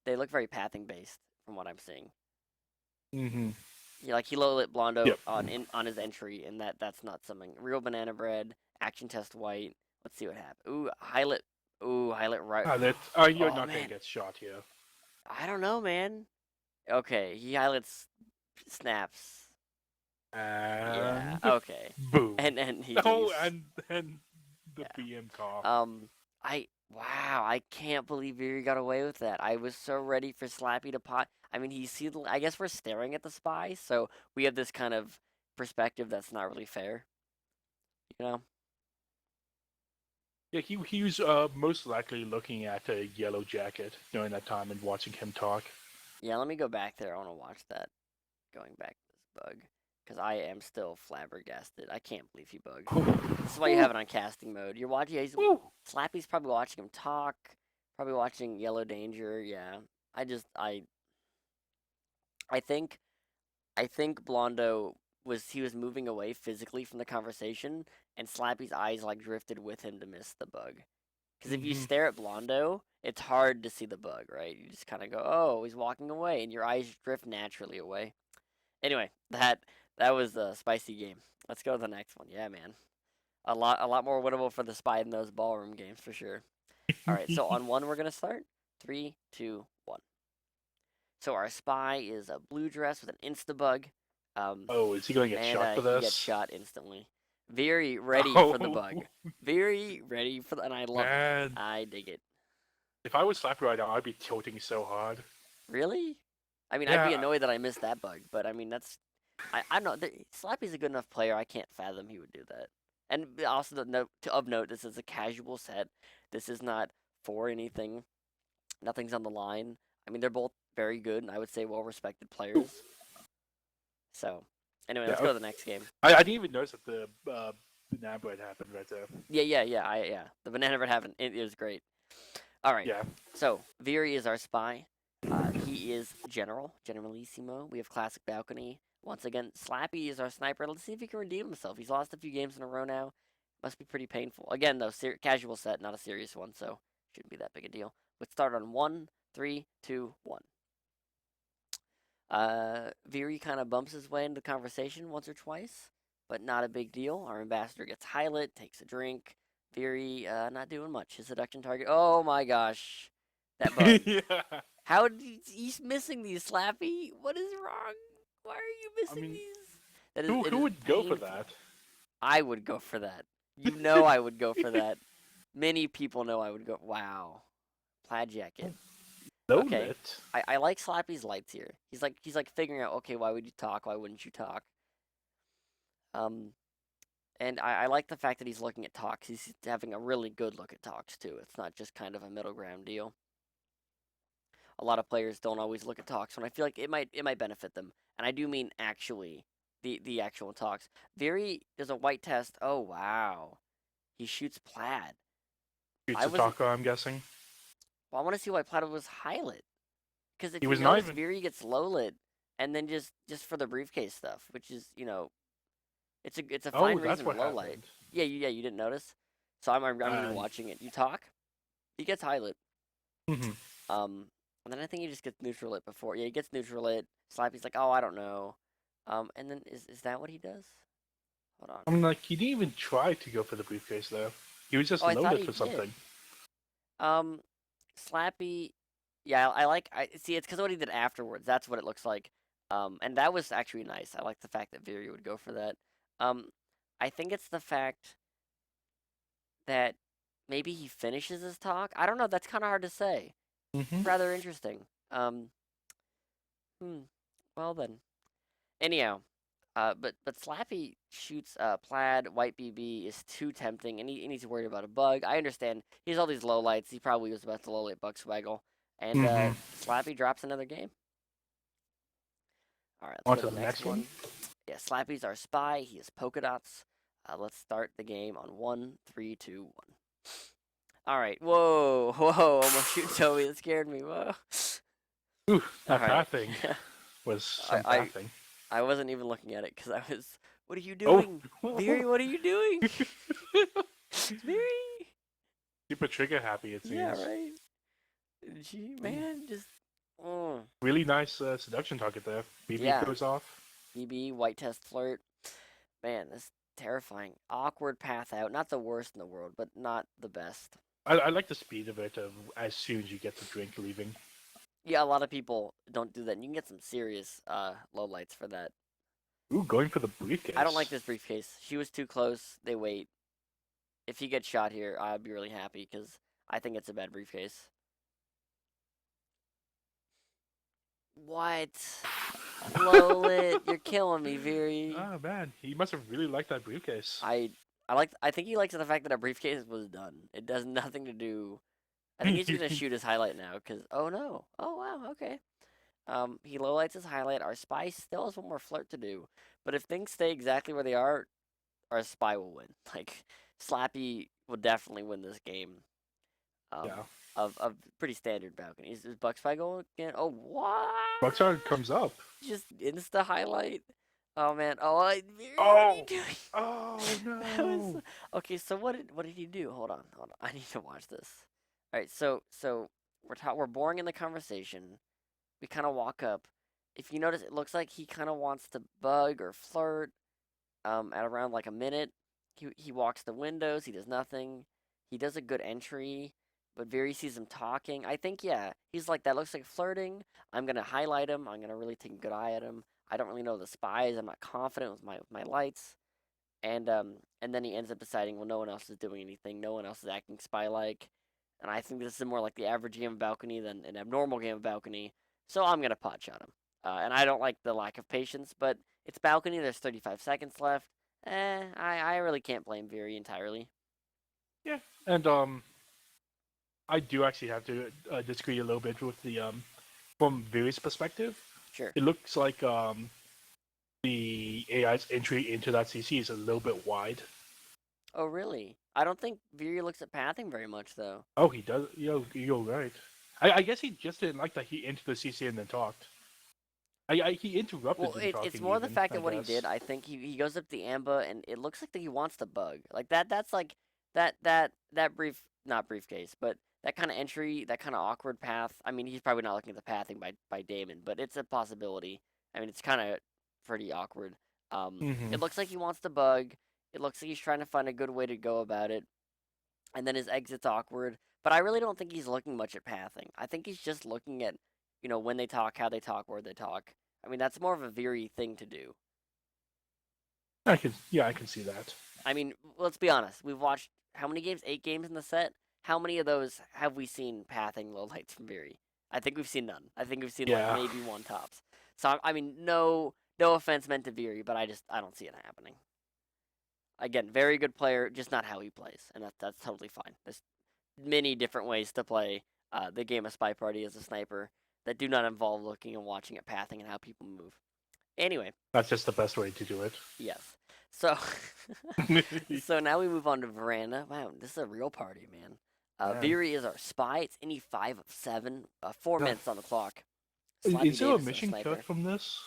Speaker 1: They look very pathing based from what I'm seeing.
Speaker 2: Mm-hmm.
Speaker 1: Yeah, like he low lit Blondo on his entry, and that's not something. Real banana bread, action test white. Let's see what happens. Ooh, highlight. Ooh, highlight right.
Speaker 2: You're not gonna get shot here.
Speaker 1: I don't know, man. Okay, he highlights snaps. Yeah. Okay.
Speaker 2: Boom.
Speaker 1: And he.
Speaker 2: and the BM cough.
Speaker 1: I can't believe Veery got away with that. I was so ready for Slappy to pot. I mean, I guess we're staring at the spy, so we have this kind of perspective that's not really fair, you know?
Speaker 2: Yeah, he was most likely looking at a yellow jacket during that time and watching him talk.
Speaker 1: Yeah, let me go back there. I want to watch that. Going back to this bug. Because I am still flabbergasted. I can't believe he bugged. This is why you have it on casting mode. You're watching, yeah, Slappy's probably watching him talk. Probably watching Yellow Danger, yeah. I think Blondo was moving away physically from the conversation, and Slappy's eyes like drifted with him to miss the bug. Because if you stare at Blondo, it's hard to see the bug, right? You just kind of go, "Oh, he's walking away," and your eyes drift naturally away. Anyway, that was a spicy game. Let's go to the next one. Yeah, man, a lot more winnable for the spy than those ballroom games for sure. All right, so on one we're gonna start. 3, 2, 1. So our spy is a blue dress with an insta bug.
Speaker 2: Oh, is he going to get shot for
Speaker 1: He gets
Speaker 2: this?
Speaker 1: shot instantly. Very ready for the bug. Very ready for and I love it. I dig it.
Speaker 2: If I was Slappy right now, I'd be tilting so hard.
Speaker 1: Really? I mean, I'd
Speaker 2: Yeah.
Speaker 1: be annoyed that I missed that bug, but I mean, I know Slappy's a good enough player. I can't fathom he would do that. And also, of note, this is a casual set. This is not for anything. Nothing's on the line. I mean, they're both very good, and I would say well-respected players. So, anyway, let's go to the next game.
Speaker 2: I didn't even notice that the banana bread happened right there.
Speaker 1: Yeah. The banana bread happened. It was great. All right.
Speaker 2: Yeah.
Speaker 1: So, Viri is our spy. He is Generalissimo. We have Classic Balcony. Once again, Slappy is our sniper. Let's see if he can redeem himself. He's lost a few games in a row now. Must be pretty painful. Again, though, casual set, not a serious one, so shouldn't be that big a deal. Let's start on 1, 3, 2, 1. Viri kind of bumps his way into the conversation once or twice, but not a big deal. Our ambassador gets highlit, takes a drink. Viri, not doing much. His seduction target. Oh my gosh. That bug.
Speaker 2: Yeah.
Speaker 1: How he's missing these, Slappy? What is wrong? Why are you missing these?
Speaker 2: Who would go for that?
Speaker 1: I would go for that. You know I would go for that. Many people know I would go. Wow. Plaid jacket. Okay. I like Slappy's lights here. He's like figuring out, okay, why would you talk? Why wouldn't you talk? And I like the fact that he's looking at talks. He's having a really good look at talks too. It's not just kind of a middle ground deal. A lot of players don't always look at talks when I feel like it might benefit them. And I do mean actually the actual talks. Viri does a white test. Oh wow. He shoots Plaid.
Speaker 2: Shoots a talker, I'm guessing.
Speaker 1: Well, I want to see why Plaid was highlit. Because if
Speaker 2: he
Speaker 1: you
Speaker 2: was
Speaker 1: notice, Viri gets low lit, and then just for the briefcase stuff, which is it's a fine reason for low light. Yeah, you didn't notice. So I'm even watching it. You talk, he gets highlit. And then I think he just gets neutral lit before. Yeah, he gets neutral lit. Slappy's like, oh, I don't know. And then is that what he does? Hold on.
Speaker 2: I'm like, he didn't even try to go for the briefcase though. He was just loaded for something.
Speaker 1: Slappy, yeah, I see. It's because of what he did afterwards. That's what it looks like. And that was actually nice. I like the fact that Viri would go for that. I think it's the fact that maybe he finishes his talk. I don't know. That's kind of hard to say. Rather interesting. Well then. Anyhow, but Slappy shoots Plaid. White BB is too tempting, and he's worried about a bug. I understand. He has all these low lights. He probably was about to low light Bug Swaggle, and Slappy drops another game. All right, let's go to the next one. Yeah, Slappy's our spy. He has polka dots. Let's start the game on 1, 3, 2, 1. All right. Whoa. Almost shooting Toby. That scared me. Whoa.
Speaker 2: Ooh, that thing was some thing.
Speaker 1: I wasn't even looking at it because I was. What are you doing, Viri? What are you doing, Viri?
Speaker 2: Super trigger happy, it seems.
Speaker 1: Yeah, right. Gee, man, just.
Speaker 2: Really nice seduction target there. BB goes off.
Speaker 1: BB white test flirt. Man, that's terrifying. Awkward path out. Not the worst in the world, but not the best.
Speaker 2: I like the speed of it. As soon as you get the drink leaving.
Speaker 1: Yeah, a lot of people don't do that. And you can get some serious low lights for that.
Speaker 2: Ooh, going for the briefcase.
Speaker 1: I don't like this briefcase. She was too close. They wait. If he gets shot here, I'd be really happy because I think it's a bad briefcase. What? Low lit, you're killing me, Viri.
Speaker 2: Oh man, he must have really liked that briefcase.
Speaker 1: I I think he likes the fact that our briefcase was done. It does nothing to do. I think he's gonna shoot his highlight now. Cause oh no, oh wow, okay. He lowlights his highlight. Our spy still has one more flirt to do. But if things stay exactly where they are, our spy will win. Like Slappy will definitely win this game. Um,
Speaker 2: Yeah.
Speaker 1: of pretty standard balconies. Is Buck Spy going again? Oh what?
Speaker 2: Buckstar comes up.
Speaker 1: Just insta highlight. Oh man. Oh, Miri, what are you
Speaker 2: Oh!
Speaker 1: doing?
Speaker 2: Oh
Speaker 1: That was
Speaker 2: no!
Speaker 1: okay. So what did he do? Hold on, hold on. I need to watch this. All right. So we're boring in the conversation. We kind of walk up. If you notice, it looks like he kind of wants to bug or flirt. At around like a minute, he walks the windows. He does nothing. He does a good entry, but Viri sees him talking. I think yeah, he's like that looks like flirting. I'm gonna highlight him. I'm gonna really take a good eye at him. I don't really know the spies. I'm not confident with my lights. And then he ends up deciding, well, no one else is doing anything. No one else is acting spy like. And I think this is more like the average game of balcony than an abnormal game of balcony. So I'm gonna pot shot him. And I don't like the lack of patience, but it's balcony. There's 35 seconds left. I really can't blame Viri entirely.
Speaker 2: Yeah, and I do actually have to disagree a little bit with the from Viri's perspective.
Speaker 1: Sure.
Speaker 2: It looks like the AI's entry into that CC is a little bit wide.
Speaker 1: Oh really? I don't think Viri looks at pathing very much though.
Speaker 2: Oh, he does. You're right. I guess he just didn't like that he entered the CC and then talked. He interrupted
Speaker 1: Well,
Speaker 2: him talking.
Speaker 1: it's more the
Speaker 2: Even,
Speaker 1: fact
Speaker 2: I
Speaker 1: that what he
Speaker 2: guess.
Speaker 1: did. I think he goes up the Amba and it looks like that he wants to bug like that. That's like that brief not briefcase, but that kind of entry, that kind of awkward path. I mean, he's probably not looking at the pathing by Damon, but it's a possibility. I mean, it's kind of pretty awkward.
Speaker 2: Mm-hmm.
Speaker 1: It looks like he wants to bug. It looks like he's trying to find a good way to go about it, and then his exit's awkward. But I really don't think he's looking much at pathing. I think he's just looking at, when they talk, how they talk, where they talk. I mean, that's more of a Veery thing to do.
Speaker 2: I can see that.
Speaker 1: I mean, let's be honest. We've watched how many games? 8 games in the set. How many of those have we seen pathing low lights from Veery? I think we've seen none. I think we've seen like
Speaker 2: Yeah.
Speaker 1: maybe one tops. So I mean, no offense meant to Veery, but I don't see it happening. Again, very good player, just not how he plays, and that's totally fine. There's many different ways to play the game of Spy Party as a sniper that do not involve looking and watching at pathing and how people move. Anyway,
Speaker 2: That's just the best way to do it.
Speaker 1: yes. So, so now we move on to Veranda. Wow, this is a real party, man.
Speaker 2: Man.
Speaker 1: Veery is our spy. It's any 5 of 7. 4
Speaker 2: Yeah.
Speaker 1: minutes on the clock.
Speaker 2: Is
Speaker 1: Slappy
Speaker 2: there a
Speaker 1: Davis,
Speaker 2: mission
Speaker 1: sniper.
Speaker 2: cut from this?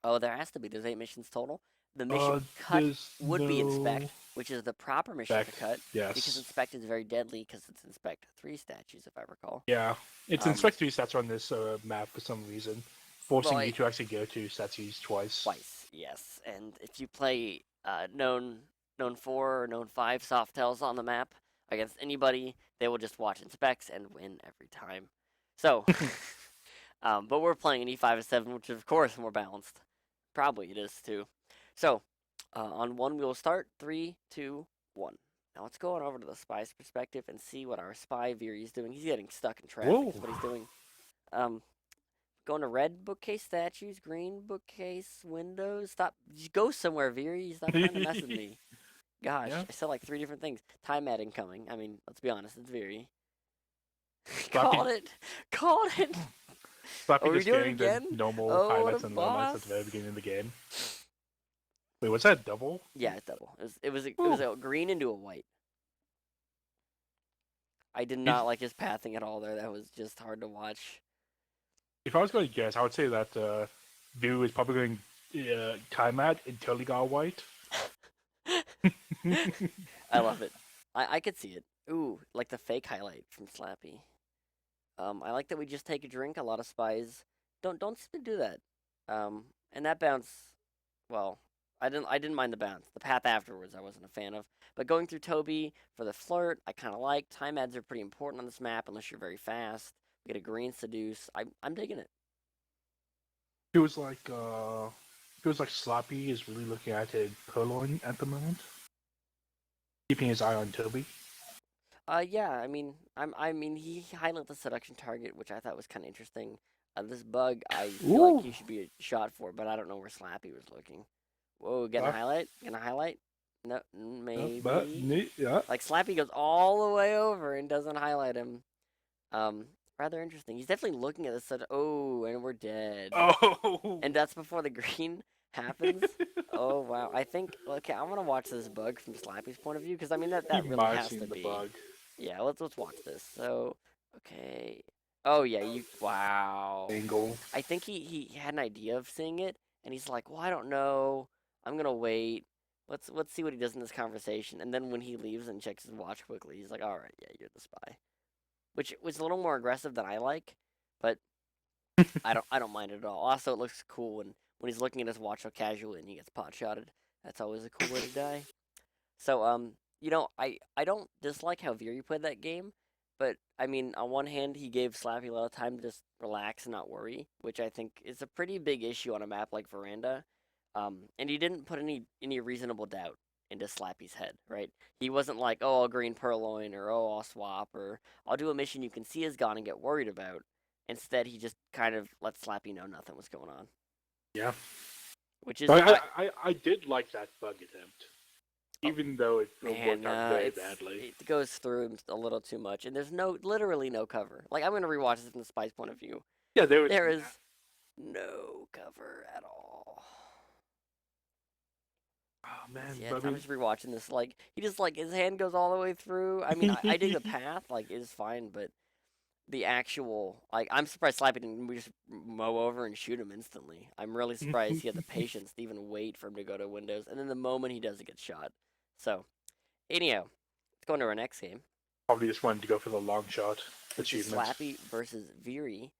Speaker 1: Oh, there has to be. There's 8 missions total. The mission cut
Speaker 2: There's
Speaker 1: would be
Speaker 2: no
Speaker 1: inspect, which is the proper mission to
Speaker 2: Inspect,
Speaker 1: cut.
Speaker 2: yes.
Speaker 1: Because inspect is very deadly because it's inspect 3 statues, if I recall.
Speaker 2: Yeah, it's inspect 3 stats on this map for some reason, forcing you to actually go to statues twice.
Speaker 1: Twice, yes. And if you play known 4 or known 5 soft tells on the map against anybody, they will just watch inspects and win every time. So, but we're playing an E5 of 7, which is of course more balanced. Probably it is too. So, on 1 we will start 3, 2, 1. Now let's go on over to the spy's perspective and see what our spy Veery is doing. He's getting stuck in traffic.
Speaker 2: Whoa.
Speaker 1: Is what he's doing. Going to red bookcase statues, green bookcase windows. Stop. Just go somewhere, Veery. Stop trying to mess with me. Gosh,
Speaker 2: Yeah.
Speaker 1: I said like 3 different things. Time ad incoming. I mean, let's be honest, it's Veery.
Speaker 2: Slappy-
Speaker 1: Called it. Called it.
Speaker 2: Slappy
Speaker 1: Are we
Speaker 2: just
Speaker 1: doing
Speaker 2: getting
Speaker 1: it
Speaker 2: the
Speaker 1: again?
Speaker 2: normal
Speaker 1: Oh, what
Speaker 2: highlights
Speaker 1: a
Speaker 2: and lowlights at the very
Speaker 1: boss.
Speaker 2: beginning of the game. Wait, what's that, double?
Speaker 1: Yeah, it's double. It was a green into a white. I did not like his pathing at all there. That was just hard to watch.
Speaker 2: If I was going to guess, I would say that View is probably going time ad until he got white.
Speaker 1: I love it. I could see it. Ooh, like the fake highlight from Slappy. I like that we just take a drink. A lot of spies don't do that. And that bounce, well, I didn't mind the bounce. The path afterwards, I wasn't a fan of. But going through Toby for the flirt, I kind of like. Time ads are pretty important on this map unless you're very fast. We get a green seduce. I'm digging it.
Speaker 2: Feels like Sloppy is really looking at it purloin at the moment, keeping his eye on Toby.
Speaker 1: Yeah, I mean, he highlighted the seduction target, which I thought was kind of interesting. This bug, I feel like
Speaker 2: Ooh.
Speaker 1: he should be shot for, but I don't know where Slappy was looking. Whoa, getting a
Speaker 2: Uh,
Speaker 1: highlight? Getting a highlight? No,
Speaker 2: but
Speaker 1: maybe.
Speaker 2: yeah.
Speaker 1: Like Slappy goes all the way over and doesn't highlight him. Um, rather interesting. He's definitely looking at this. Such, oh, and we're dead.
Speaker 2: Oh.
Speaker 1: And that's before the green happens. Oh wow. I think okay, I want to watch this bug from Slappy's point of view because I mean
Speaker 2: He
Speaker 1: that really
Speaker 2: might have
Speaker 1: has to
Speaker 2: seen the
Speaker 1: be.
Speaker 2: bug.
Speaker 1: Yeah, let's watch this. So, okay. Oh yeah, you wow.
Speaker 2: Angle.
Speaker 1: I think he had an idea of seeing it and he's like, "Well, I don't know. I'm going to wait. Let's see what he does in this conversation." And then when he leaves and checks his watch quickly, he's like, "All right, yeah, you're the spy." Which was a little more aggressive than I like, but I don't mind it at all. Also, it looks cool when he's looking at his watch so casually and he gets pot shotted. That's always a cool way to die. So I don't dislike how Viri played that game, but I mean, on one hand, he gave Slappy a lot of time to just relax and not worry, which I think is a pretty big issue on a map like Veranda. And he didn't put any reasonable doubt into Slappy's head, right? He wasn't like, oh, I'll green purloin or oh, I'll swap or I'll do a mission you can see is gone and get worried about. Instead, he just kind of let Slappy know nothing was going on,
Speaker 2: Yeah.
Speaker 1: which is
Speaker 2: I did like that bug attempt,
Speaker 1: oh,
Speaker 2: even though it
Speaker 1: man,
Speaker 2: worked out very badly.
Speaker 1: it goes through him a little too much, and there's literally no cover. Like I'm gonna rewatch this from the spy's point of view.
Speaker 2: Yeah, there was.
Speaker 1: There is no cover at all.
Speaker 2: Oh man,
Speaker 1: Yeah,
Speaker 2: but I
Speaker 1: I'm
Speaker 2: mean,
Speaker 1: just rewatching this. Like he just like his hand goes all the way through. I mean, I dig the path, like it's fine, but the actual like I'm surprised Slappy didn't just mow over and shoot him instantly. I'm really surprised he had the patience to even wait for him to go to Windows, and then the moment he does, it gets shot. So anyhow, let's go into our next game.
Speaker 2: probably just wanted to go for the long shot
Speaker 1: This is
Speaker 2: achievement.
Speaker 1: Slappy versus Viri.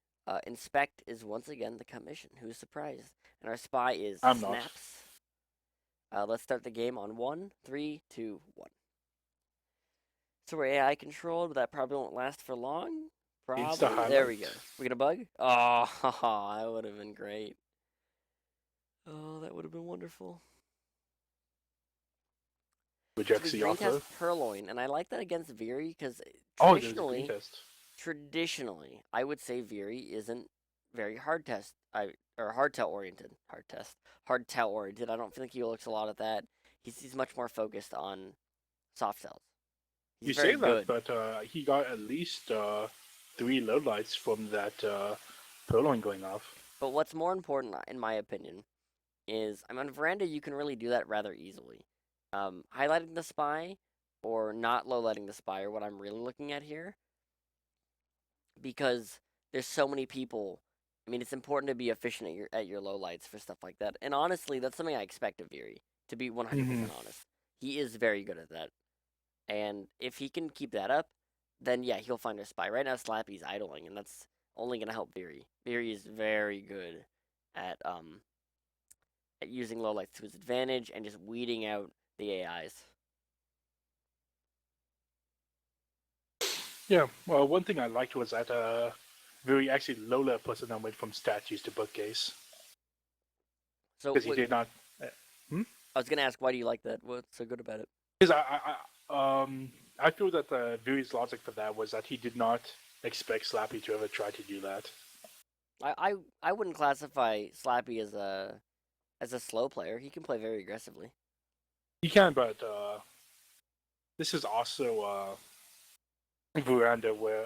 Speaker 1: Inspect is once again the commission. Who's surprised? And our spy is
Speaker 2: I'm not.
Speaker 1: Snaps. Let's start the game on 1, 3, 2, 1. So we're AI controlled, but that probably won't last for long.
Speaker 2: Needs to
Speaker 1: Probably. There we
Speaker 2: highlight.
Speaker 1: go. We get a bug? Oh, that would have been great. Oh, that would have been wonderful.
Speaker 2: Rejects
Speaker 1: So we
Speaker 2: the
Speaker 1: green
Speaker 2: offer.
Speaker 1: test Purloin, and I like that against Viri because
Speaker 2: Oh, there's a green test.
Speaker 1: traditionally, I would say Viri isn't very hard test. Or hardtail oriented. Hardtail oriented. I don't think he looks a lot at that. He's much more focused on soft cells. He's
Speaker 2: You
Speaker 1: very
Speaker 2: say that,
Speaker 1: good.
Speaker 2: but he got at least 3 lowlights from that purloin going off.
Speaker 1: But what's more important, in my opinion, is I'm on Veranda. You can really do that rather easily. Highlighting the spy or not low lighting the spy are what I'm really looking at here because there's so many people. I mean, it's important to be efficient at your low lights for stuff like that. And honestly, that's something I expect of Viri, to be 100% honest. He is very good at that. And if he can keep that up, then yeah, he'll find a spy. Right now, Slappy's idling, and that's only gonna help Viri. Viri is very good at using low lights to his advantage and just weeding out the AIs.
Speaker 2: Yeah, well, one thing I liked was that very actually low-level personnel went from statues to bookcase.
Speaker 1: So
Speaker 2: Because he did not.
Speaker 1: I was gonna ask, why do you like that? What's so good about it?
Speaker 2: Because I feel that Viri's logic for that was that he did not expect Slappy to ever try to do that.
Speaker 1: I wouldn't classify Slappy as a slow player. He can play very aggressively.
Speaker 2: He can, but this is also Veranda where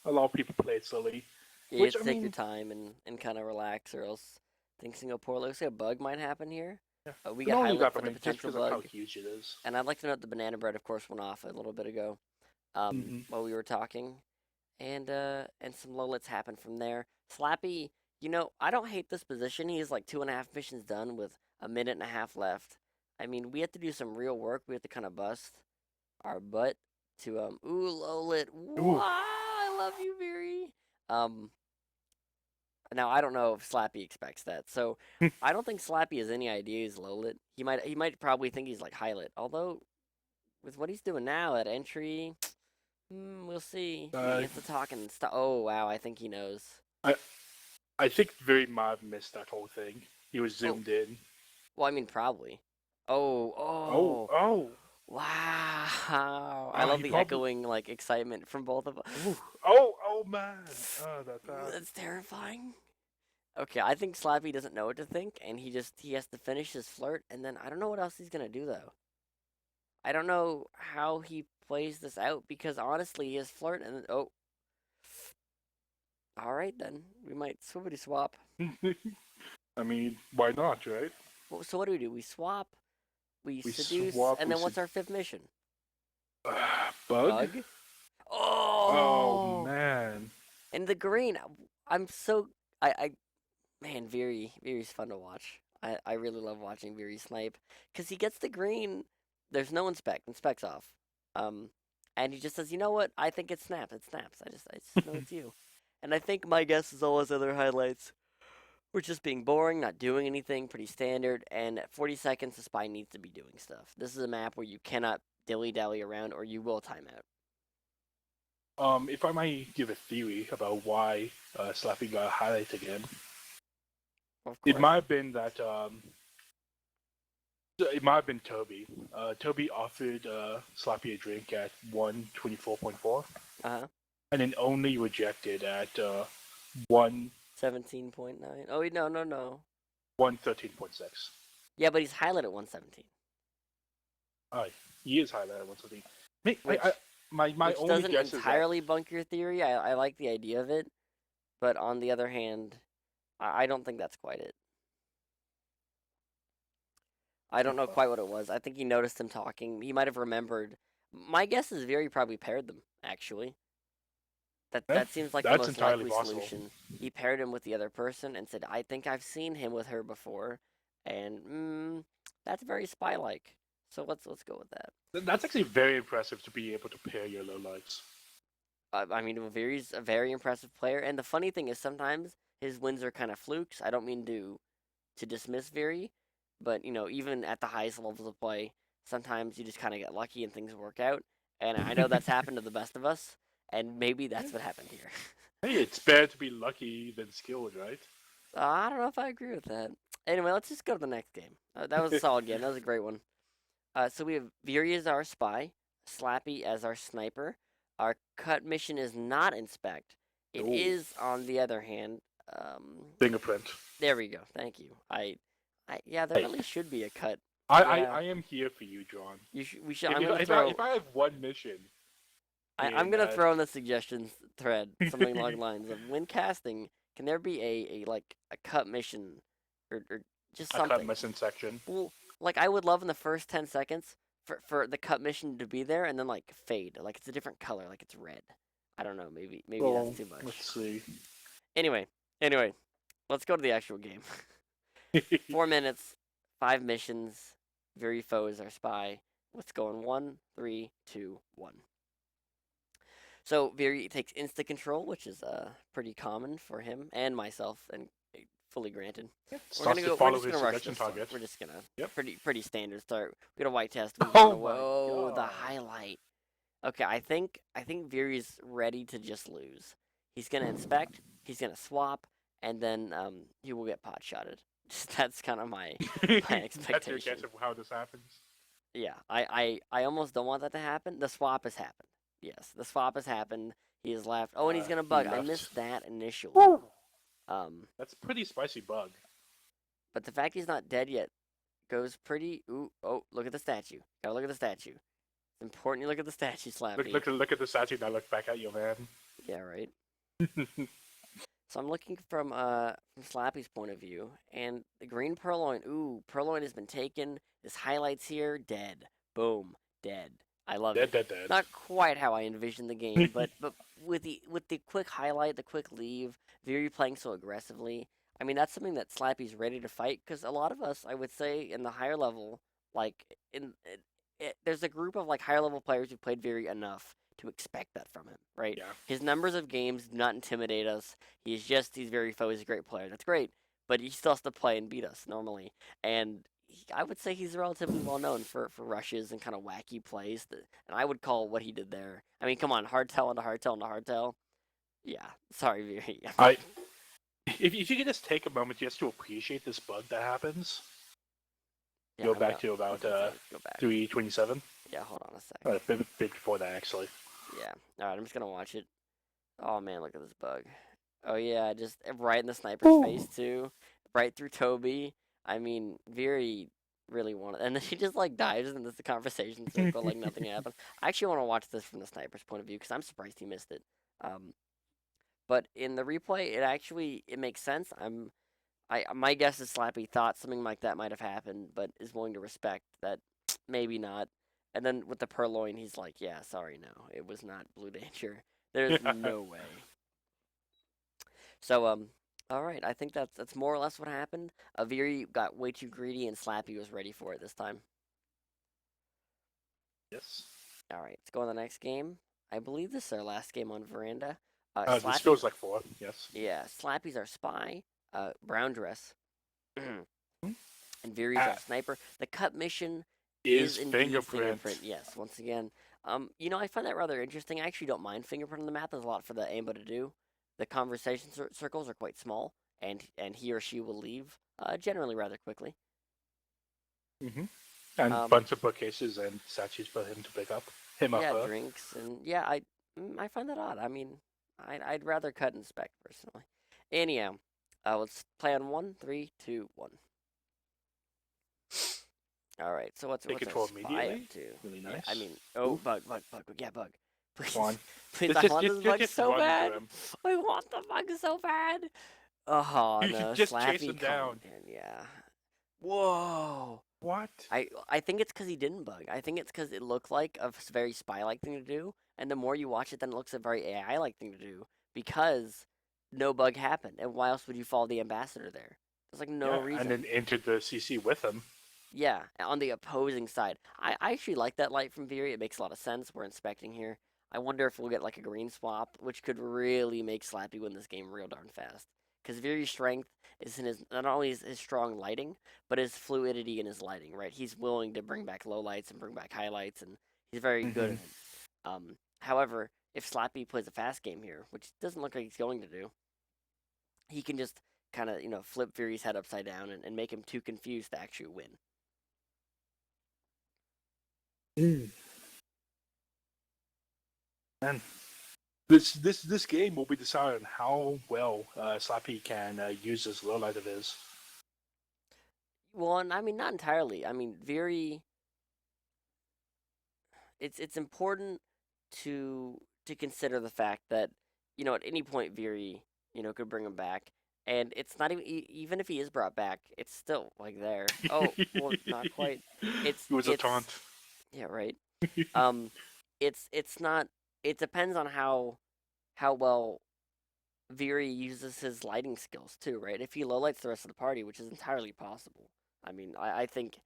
Speaker 2: a lot of people play it slowly.
Speaker 1: You have to take your time and kind of relax, or else things can go poorly. Looks like a bug might happen here.
Speaker 2: Yeah.
Speaker 1: We
Speaker 2: Not
Speaker 1: got
Speaker 2: only
Speaker 1: highlight
Speaker 2: that,
Speaker 1: for
Speaker 2: but
Speaker 1: the
Speaker 2: I mean, just
Speaker 1: potential
Speaker 2: because of
Speaker 1: bug.
Speaker 2: how huge it is.
Speaker 1: And I'd like to note the banana bread, of course, went off a little bit ago while we were talking. And some lowlets happened from there. Slappy, I don't hate this position. He's like 2.5 missions done with a minute and a half left. I mean, we have to do some real work. We have to kind of bust our butt to lowlet. Wow, I love you, Viri. Now I don't know if Slappy expects that, so I don't think Slappy has any idea he's lowlit. He might probably think he's like highlit. Although with what he's doing now at entry, we'll see. He gets to talk and stuff. Oh wow, I think he knows.
Speaker 2: I think Viri might have missed that whole thing. He was zoomed in.
Speaker 1: Well, I mean probably. Oh.
Speaker 2: Oh.
Speaker 1: Wow. I love
Speaker 2: He
Speaker 1: the
Speaker 2: probably.
Speaker 1: echoing like excitement from both of us.
Speaker 2: Ooh. Oh man. That.
Speaker 1: That's terrifying. Okay, I think Slappy doesn't know what to think, and he has to finish his flirt, and then I don't know what else he's gonna do though. I don't know how he plays this out because honestly, his flirt and oh, all right then, we might swibbity swap.
Speaker 2: I mean, why not, right?
Speaker 1: Well, so what do? We swap, we
Speaker 2: We
Speaker 1: seduce,
Speaker 2: swap.
Speaker 1: and then what's our fifth mission?
Speaker 2: Bug.
Speaker 1: Bug.
Speaker 2: Oh
Speaker 1: Oh,
Speaker 2: man.
Speaker 1: and the green. I'm so I man, Veery's fun to watch. I really love watching Veery snipe because he gets the green. There's no inspect. Inspects off. Um, and he just says, you know what? I think it snaps. It snaps. I just know it's you. And I think my guess is all his other highlights were just being boring, not doing anything, pretty standard. And at 40 seconds, the spy needs to be doing stuff. This is a map where you cannot dilly dally around or you will time out.
Speaker 2: If I might give a theory about why Slappy got a highlight again,
Speaker 1: Of
Speaker 2: it
Speaker 1: course.
Speaker 2: might have been that it might have been Toby. Toby offered Slappy a drink at 124.4,
Speaker 1: Uh huh.
Speaker 2: and then only rejected at 1
Speaker 1: 17.9. Oh, wait, no.
Speaker 2: 113.6.
Speaker 1: Yeah, but he's highlighted at 117.
Speaker 2: He is highlighted at 113.
Speaker 1: Which
Speaker 2: My
Speaker 1: which
Speaker 2: only
Speaker 1: doesn't
Speaker 2: guess is that
Speaker 1: entirely bunk your theory. I like the idea of it, but on the other hand, I don't think that's quite it. I don't know quite what it was. I think he noticed him talking. He might have remembered. My guess is Very probably paired them, actually. That seems like the
Speaker 2: that's
Speaker 1: most
Speaker 2: entirely
Speaker 1: likely
Speaker 2: possible.
Speaker 1: solution. He paired him with the other person and said, "I think I've seen him with her before," and that's very spy-like. So let's go with that.
Speaker 2: That's actually very impressive to be able to pair your lowlights.
Speaker 1: I mean, Veery's a very impressive player, and the funny thing is sometimes his wins are kind of flukes. I don't mean to dismiss Veery, but even at the highest levels of play, sometimes you just kind of get lucky and things work out. And I know that's happened to the best of us, and maybe that's what happened here.
Speaker 2: Hey, it's better to be lucky than skilled, right?
Speaker 1: I don't know if I agree with that. Anyway, let's just go to the next game. That was a solid game. That was a great one. So we have Veery as our spy, Slappy as our sniper. Our cut mission is not inspect. It
Speaker 2: Ooh.
Speaker 1: is, on the other hand,
Speaker 2: Fingerprint.
Speaker 1: there we go. Thank you. Yeah, there really should be a cut.
Speaker 2: I am here for you, John.
Speaker 1: We should.
Speaker 2: If I have one mission,
Speaker 1: I'm gonna throw in the suggestions thread something along the lines of when casting. Can there be a cut mission or just something?
Speaker 2: A cut mission section.
Speaker 1: Well, like I would love in the first 10 seconds for the cut mission to be there and then like fade, like it's a different color, like it's red. I don't know, maybe that's too much.
Speaker 2: Let's see.
Speaker 1: Anyway, let's go to the actual game. 4 minutes, 5 missions. Very foe is our spy. Let's go in 1, 3, 2, 1. So Very takes insta control, which is pretty common for him and myself, and fully granted. We're just gonna rush this one. We're just gonna pretty standard start. We got a white test.
Speaker 2: Oh,
Speaker 1: the highlight. Okay, I think Veery's ready to just lose. He's gonna inspect. He's gonna swap, and then he will get pot shotted. That's kind of my expectation.
Speaker 2: That's your guess of how this happens.
Speaker 1: Yeah, I almost don't want that to happen. The swap has happened. Yes, the swap has happened. He has left. Oh, and he's gonna bug. I missed that initially.
Speaker 2: Woo! That's a pretty spicy bug.
Speaker 1: But the fact he's not dead yet goes pretty. Ooh, oh, look at the statue. Gotta look at the statue. It's important you look at the statue, Slappy.
Speaker 2: Look at the statue. Now look back at you, man.
Speaker 1: Yeah, right. So I'm looking from Slappy's point of view, and the green purloin. Ooh, purloin has been taken. This highlights here. Dead. Boom. Dead. I love it.
Speaker 2: Dead.
Speaker 1: Not quite how I envisioned the game, but with the quick highlight, the quick leave, Veery playing so aggressively. I mean, that's something that Slappy's ready to fight because a lot of us, I would say, in the higher level, like there's a group of like higher level players who played Veery enough to expect that from him, right?
Speaker 2: Yeah.
Speaker 1: His numbers of games do not intimidate us. He's Very foe. He's a great player. That's great, but he still has to play and beat us normally, and I would say he's relatively well known for rushes and kind of wacky plays. And I would call what he did there. I mean, come on, hardtail into hardtail into hardtail. Yeah, sorry, Veery.
Speaker 2: If you could just take a moment just to appreciate this bug that happens.
Speaker 1: Yeah,
Speaker 2: Go back to about 327.
Speaker 1: Yeah, hold on a sec.
Speaker 2: A bit before that, actually.
Speaker 1: Yeah. Alright, I'm just gonna watch it. Oh man, look at this bug. Oh yeah, just right in the sniper's face too. Right through Toby. I mean, Veery really wanted, and then he just like dives into the conversation circle like nothing happened. I actually want to watch this from the sniper's point of view because I'm surprised he missed it. Um, but in the replay, it makes sense. My guess is Slappy thought something like that might have happened, but is willing to respect that maybe not. And then with the purloin, he's like, "Yeah, sorry, no, it was not Blue Danger. There's no way." So all right, I think that's more or less what happened. Aviri got way too greedy, and Slappy was ready for it this time.
Speaker 2: Yes.
Speaker 1: All right, let's go on the next game. I believe this is our last game on Veranda.
Speaker 2: This
Speaker 1: Slappy,
Speaker 2: feels like 4. Yes.
Speaker 1: yeah, Slappy's our spy. Brown dress, and
Speaker 2: Hmm?
Speaker 1: Viri's our sniper. The cut mission is
Speaker 2: Is
Speaker 1: indeed
Speaker 2: fingerprint.
Speaker 1: Yes, once again. I find that rather interesting. I actually don't mind fingerprint on the map. There's a lot for the Aimbo to do. The conversation circles are quite small, and he or she will leave generally rather quickly.
Speaker 2: Mm-hmm. And
Speaker 1: Um,
Speaker 2: bunch of bookcases and statues for him to pick up. Him or
Speaker 1: yeah,
Speaker 2: her.
Speaker 1: drinks and yeah, I find that odd. I mean, I'd rather cut and spec personally. Anyhow, let's play on 1, 3, 2, 1. All right. So what's
Speaker 2: Take
Speaker 1: our
Speaker 2: control
Speaker 1: spy up
Speaker 2: immediately.
Speaker 1: to?
Speaker 2: Really
Speaker 1: Yeah,
Speaker 2: nice.
Speaker 1: I mean, oh,
Speaker 2: Ooh.
Speaker 1: bug. Yeah, bug. Please,
Speaker 2: Come on.
Speaker 1: please, I want this bug
Speaker 2: Just
Speaker 1: so
Speaker 2: run
Speaker 1: bad.
Speaker 2: into him.
Speaker 1: I want the bug so bad. Oh
Speaker 2: You should
Speaker 1: no,
Speaker 2: just chase him
Speaker 1: Slappy, come
Speaker 2: down.
Speaker 1: in. Yeah. Whoa.
Speaker 2: What?
Speaker 1: I think it's because he didn't bug. I think it's because it looked like a very spy-like thing to do, and the more you watch it, then it looks a very AI-like thing to do because no bug happened. And why else would you follow the ambassador there? There's like no
Speaker 2: Yeah, and
Speaker 1: reason.
Speaker 2: then entered the CC with him.
Speaker 1: Yeah, on the opposing side. I actually like that light from Veery. It makes a lot of sense. We're inspecting here. I wonder if we'll get like a green swap, which could really make Slappy win this game real darn fast. Because Veery's strength is in his not only his strong lighting, but his fluidity in his lighting, right? He's willing to bring back low lights and bring back highlights, and he's very good
Speaker 2: Mm-hmm.
Speaker 1: at it. However, if Slappy plays a fast game here, which doesn't look like he's going to do, he can just kind of, flip Veery's head upside down and make him too confused to actually win.
Speaker 2: Mm. And this game will be decided on how well Slappy can use this low light of his.
Speaker 1: Well, and I mean not entirely. I mean, very. It's important to consider the fact that at any point Veery could bring him back, and it's not even if he is brought back, it's still like there. Oh, well, not quite. It's
Speaker 2: It was a
Speaker 1: it's
Speaker 2: taunt.
Speaker 1: yeah, right. Um, it's not. It depends on how well Veery uses his lighting skills too, right? If he lowlights the rest of the party, which is entirely possible. I mean, I think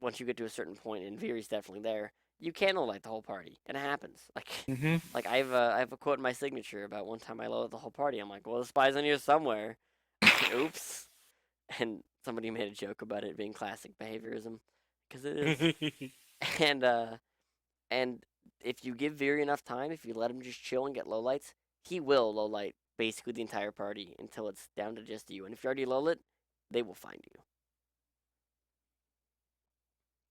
Speaker 1: once you get to a certain point, and Veery's definitely there, you can low light the whole party, and it happens. Like,
Speaker 2: Mm-hmm.
Speaker 1: like I have a quote in my signature about one time I low lit the whole party. I'm like, well, the spy's in here somewhere. Oops. And somebody made a joke about it being classic behaviorism, because it is. And and if you give Veery enough time, if you let him just chill and get low lights, he will low light basically the entire party until it's down to just you. And if you already low lit, they will find you.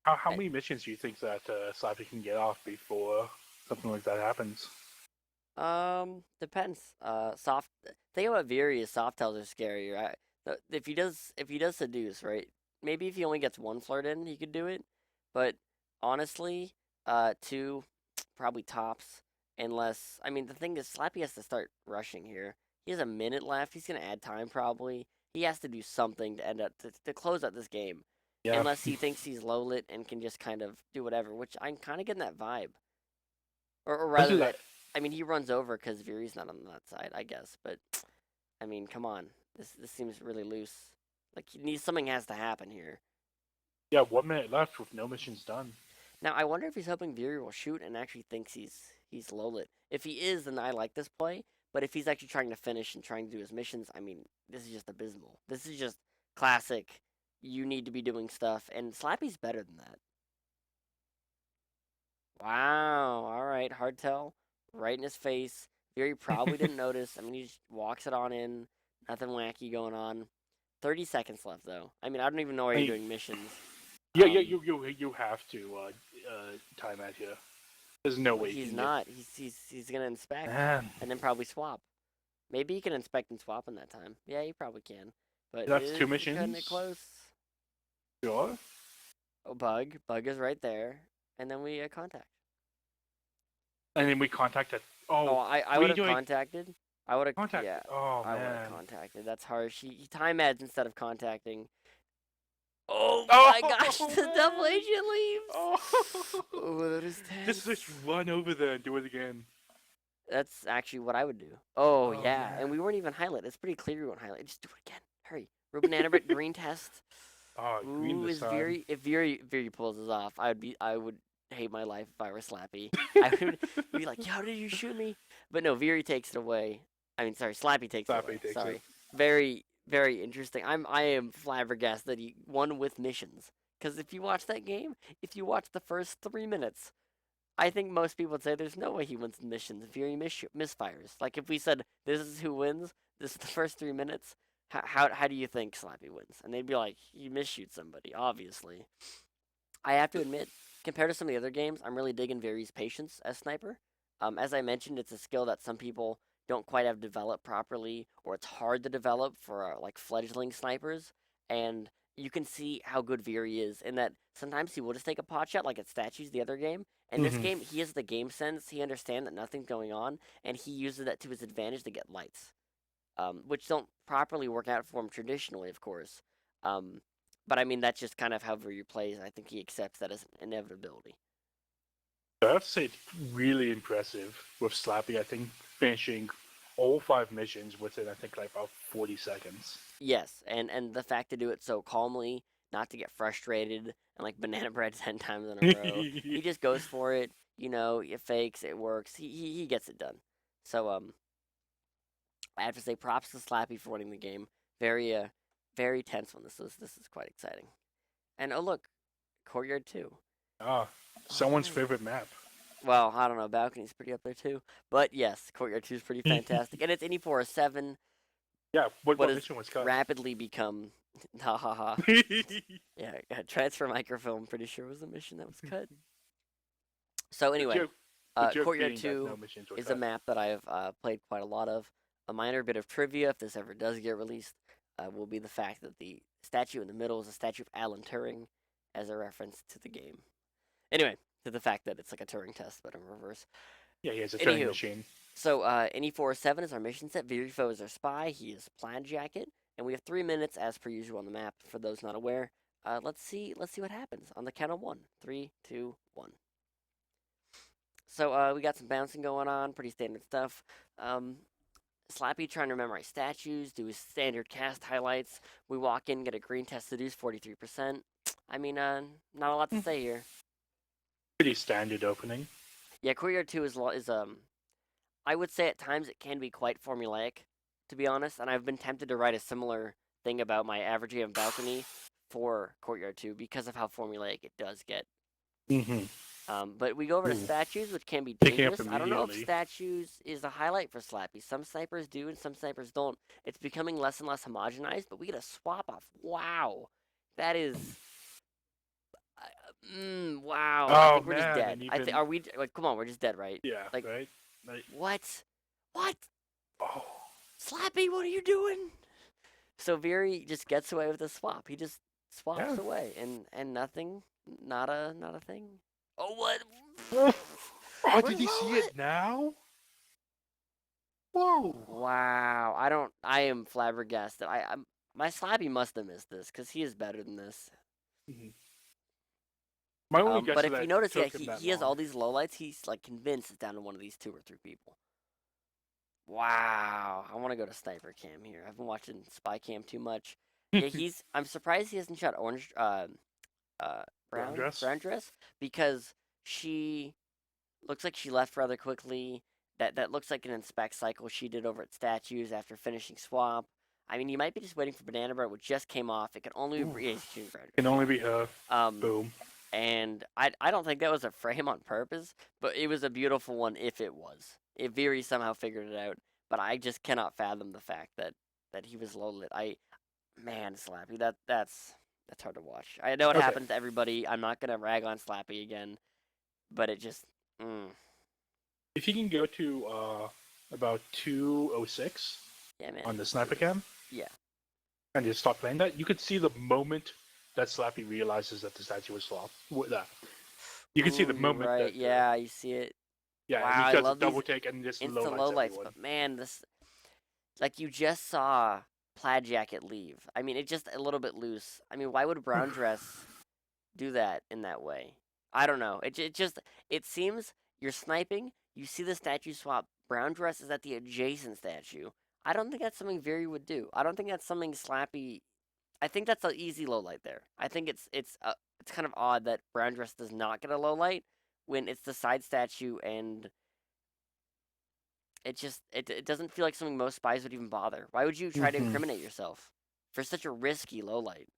Speaker 2: How many missions do you think that Slappy can get off before something like that happens?
Speaker 1: Depends. Soft. Thing about Veery is soft tells are scarier. If he does seduce, right? Maybe if he only gets one flirt in, he could do it. But honestly, two, probably tops. Unless I mean, the thing is, Slappy has to start rushing here. He has a minute left. He's gonna add time probably. He has to do something to end up to close out this game.
Speaker 2: Yeah.
Speaker 1: Unless he thinks he's low lit and can just kind of do whatever, which I'm kind of getting that vibe. Or rather,
Speaker 2: Especially
Speaker 1: that
Speaker 2: like
Speaker 1: I mean, he runs over because Veery's not on that side, I guess. But I mean, come on, this seems really loose. Like something has to happen here.
Speaker 2: yeah, 1 minute left with no missions done.
Speaker 1: Now, I wonder if he's hoping Veery will shoot and actually thinks he's low lit. If he is, then I like this play. But if he's actually trying to finish and trying to do his missions, I mean, this is just abysmal. This is just classic. You need to be doing stuff, and Slappy's better than that. Wow. All right. Hard tell. Right in his face. Veery probably didn't notice. I mean, he just walks it on in. Nothing wacky going on. 30 seconds left, though. I mean, I don't even know why
Speaker 2: I
Speaker 1: you're
Speaker 2: mean,
Speaker 1: doing missions.
Speaker 2: Yeah, you have to time out here. There's no
Speaker 1: Well,
Speaker 2: way you
Speaker 1: he's
Speaker 2: can get.
Speaker 1: not. He's gonna inspect
Speaker 2: Man,
Speaker 1: and then probably swap. Maybe he can inspect and swap in that time. Yeah, he probably can. But
Speaker 2: that's two
Speaker 1: is he cutting it
Speaker 2: missions.
Speaker 1: close?
Speaker 2: Sure.
Speaker 1: Oh, bug. Bug is right there. And then we contact.
Speaker 2: And then we contacted.
Speaker 1: Oh,
Speaker 2: Oh,
Speaker 1: I
Speaker 2: what are
Speaker 1: would
Speaker 2: you
Speaker 1: have
Speaker 2: doing?
Speaker 1: contacted. I would have, yeah,
Speaker 2: Contacted. Oh
Speaker 1: I would have
Speaker 2: man.
Speaker 1: contacted. That's harsh. He time adds instead of contacting. Oh my gosh,
Speaker 2: Oh
Speaker 1: the double
Speaker 2: man.
Speaker 1: agent leaves.
Speaker 2: Oh.
Speaker 1: Oh, that is
Speaker 2: Just
Speaker 1: tense.
Speaker 2: run over there and do it again.
Speaker 1: That's actually what I would do. Oh
Speaker 2: Oh
Speaker 1: yeah, and
Speaker 2: man.
Speaker 1: we weren't even highlighted. It's pretty clear we weren't highlighted. Just do it again. Hurry. Ruben Annabert green test.
Speaker 2: Oh, green
Speaker 1: Ooh,
Speaker 2: this
Speaker 1: is
Speaker 2: time.
Speaker 1: Veery if Veery pulls this off, I would hate my life if I were Slappy. I would be like, how did you shoot me? But no, Veery takes it away. I mean, sorry, Slappy takes it
Speaker 2: Slappy
Speaker 1: away.
Speaker 2: takes it.
Speaker 1: Sorry. Very interesting. I am flabbergasted that he won with missions. Because if you watch that game, if you watch the first 3 minutes, I think most people would say there's no way he wins the missions. Fury misfires. Like if we said this is who wins, this is the first 3 minutes. How do you think Slappy wins? And they'd be like, he misshoots somebody, obviously. I have to admit, compared to some of the other games, I'm really digging Veery's patience as sniper. As I mentioned, it's a skill that some people don't quite have developed properly, or it's hard to develop for like fledgling snipers. And you can see how good Veery is in that sometimes he will just take a pot shot, like at statues the other game. And this
Speaker 2: Hmm.
Speaker 1: game, he has the game sense. He understands that nothing's going on, and he uses that to his advantage to get lights, which don't properly work out for him traditionally, of course. Um, but I mean, that's just kind of how Veery plays. I think he accepts that as an inevitability.
Speaker 2: I have to say it's really impressive with Slappy. I think finishing all 5 missions within I think like about 40 seconds.
Speaker 1: Yes, and the fact to do it so calmly, not to get frustrated and like banana bread 10 times in a row. He just goes for it. You know, it fakes, it works. He gets it done. So I have to say props to Slappy for winning the game. Very very tense one. This is quite exciting. And oh look, Courtyard 2.
Speaker 2: Ah,
Speaker 1: Oh
Speaker 2: someone's
Speaker 1: nice.
Speaker 2: favorite map.
Speaker 1: Well, I don't know, Balcony's pretty up there too. But yes, Courtyard 2 is pretty fantastic. And it's any for a 7,
Speaker 2: Yeah,
Speaker 1: what
Speaker 2: what
Speaker 1: has
Speaker 2: mission was cut?
Speaker 1: rapidly become ha ha ha. Yeah, transfer microfilm. Pretty sure was the mission that was cut. So
Speaker 2: The
Speaker 1: anyway,
Speaker 2: joke, the joke
Speaker 1: Courtyard
Speaker 2: being that no
Speaker 1: 2
Speaker 2: missions were
Speaker 1: is a
Speaker 2: cut.
Speaker 1: map that I've played quite a lot of. A minor bit of trivia, if this ever does get released, will be the fact that the statue in the middle is a statue of Alan Turing, as a reference to the game. Anyway, to the fact that it's like a Turing test, but in reverse.
Speaker 2: Yeah, he has a turning
Speaker 1: Anywho,
Speaker 2: machine.
Speaker 1: so NE407 is our mission set. Virifo is our spy. He is Plaid Jacket, and we have 3 minutes as per usual on the map. For those not aware, let's see what happens on the count of 1. 3, 2, 1. So we got some bouncing going on, pretty standard stuff. Slappy trying to memorize statues, do his standard cast highlights. We walk in, get a green test seduce, 43%. I mean, not a lot to say here.
Speaker 2: Pretty standard opening.
Speaker 1: Yeah, Courtyard 2 is I would say at times it can be quite formulaic, to be honest, and I've been tempted to write a similar thing about my average game balcony for Courtyard 2 because of how formulaic it does get.
Speaker 2: Mm-hmm.
Speaker 1: But we go over to
Speaker 2: Ooh.
Speaker 1: statues, which can be
Speaker 2: Picking up
Speaker 1: dangerous. I don't know if
Speaker 2: immediately.
Speaker 1: statues is a highlight for Slappy. Some snipers do and some snipers don't. It's becoming less and less homogenized, but we get a swap off. Wow. That is wow. I
Speaker 2: Oh
Speaker 1: think we're just
Speaker 2: man,
Speaker 1: dead.
Speaker 2: and
Speaker 1: I think
Speaker 2: even
Speaker 1: are we like come on, we're just dead, right?
Speaker 2: yeah,
Speaker 1: Like
Speaker 2: right. Like,
Speaker 1: what? What?
Speaker 2: oh,
Speaker 1: Slappy, what are you doing? So Veery just gets away with a swap. He just swaps
Speaker 2: yeah.
Speaker 1: away and nothing, not a thing. Oh what?
Speaker 2: Oh,
Speaker 1: We're
Speaker 2: did you see
Speaker 1: low
Speaker 2: it now? Whoa.
Speaker 1: Wow, I am flabbergasted. My Slappy must have missed this because he is better than this.
Speaker 2: Mm-hmm. My only guess
Speaker 1: But
Speaker 2: is
Speaker 1: if you
Speaker 2: that
Speaker 1: notice, yeah,
Speaker 2: took him that
Speaker 1: he has
Speaker 2: long.
Speaker 1: all these lowlights. He's like convinced it's down to one of these 2 or 3 people. Wow, I want to go to sniper cam here. I've been watching spy cam too much. Yeah, I'm surprised he hasn't shot orange,
Speaker 2: Brown dress.
Speaker 1: brown dress because she looks like she left rather quickly. That looks like an inspect cycle she did over at statues after finishing swap. I mean, you might be just waiting for banana bread, which just came off. It can only be yeah, shooting brown dress.
Speaker 2: Can only be her.
Speaker 1: Um,
Speaker 2: Boom.
Speaker 1: and I don't think that was a frame on purpose, but it was a beautiful one if it was. If Veery somehow figured it out, but I just cannot fathom the fact that he was low lit. Man, Slappy, that's That's hard to watch. I know it
Speaker 2: Okay.
Speaker 1: happens to everybody. I'm not gonna rag on Slappy again, but it just. Mm.
Speaker 2: If you can go to about 206
Speaker 1: Yeah, man.
Speaker 2: on the
Speaker 1: Let's do
Speaker 2: sniper
Speaker 1: this.
Speaker 2: cam
Speaker 1: Yeah.
Speaker 2: and just start playing that, you could see the moment that Slappy realizes that the statue was flop. With that, you can see
Speaker 1: Ooh,
Speaker 2: the
Speaker 1: you're
Speaker 2: moment
Speaker 1: right.
Speaker 2: that
Speaker 1: Yeah, you see it.
Speaker 2: yeah, and
Speaker 1: Wow,
Speaker 2: he
Speaker 1: I
Speaker 2: does a
Speaker 1: love
Speaker 2: double
Speaker 1: these
Speaker 2: take and just low
Speaker 1: instant
Speaker 2: lights
Speaker 1: lowlights,
Speaker 2: everyone.
Speaker 1: but man, this like you just saw plaid jacket leave. I mean, it just a little bit loose. I mean, why would brown dress do that in that way? I don't know. It just it seems you're sniping. You see the statue swap. Brown dress is at the adjacent statue. I don't think that's something Very would do. I don't think that's something Slappy. I think that's an easy low light there. I think it's kind of odd that brown dress does not get a low light when it's the side statue and it doesn't feel like something most spies would even bother. Why would you try to
Speaker 2: Mm-hmm.
Speaker 1: incriminate yourself for such a risky low light?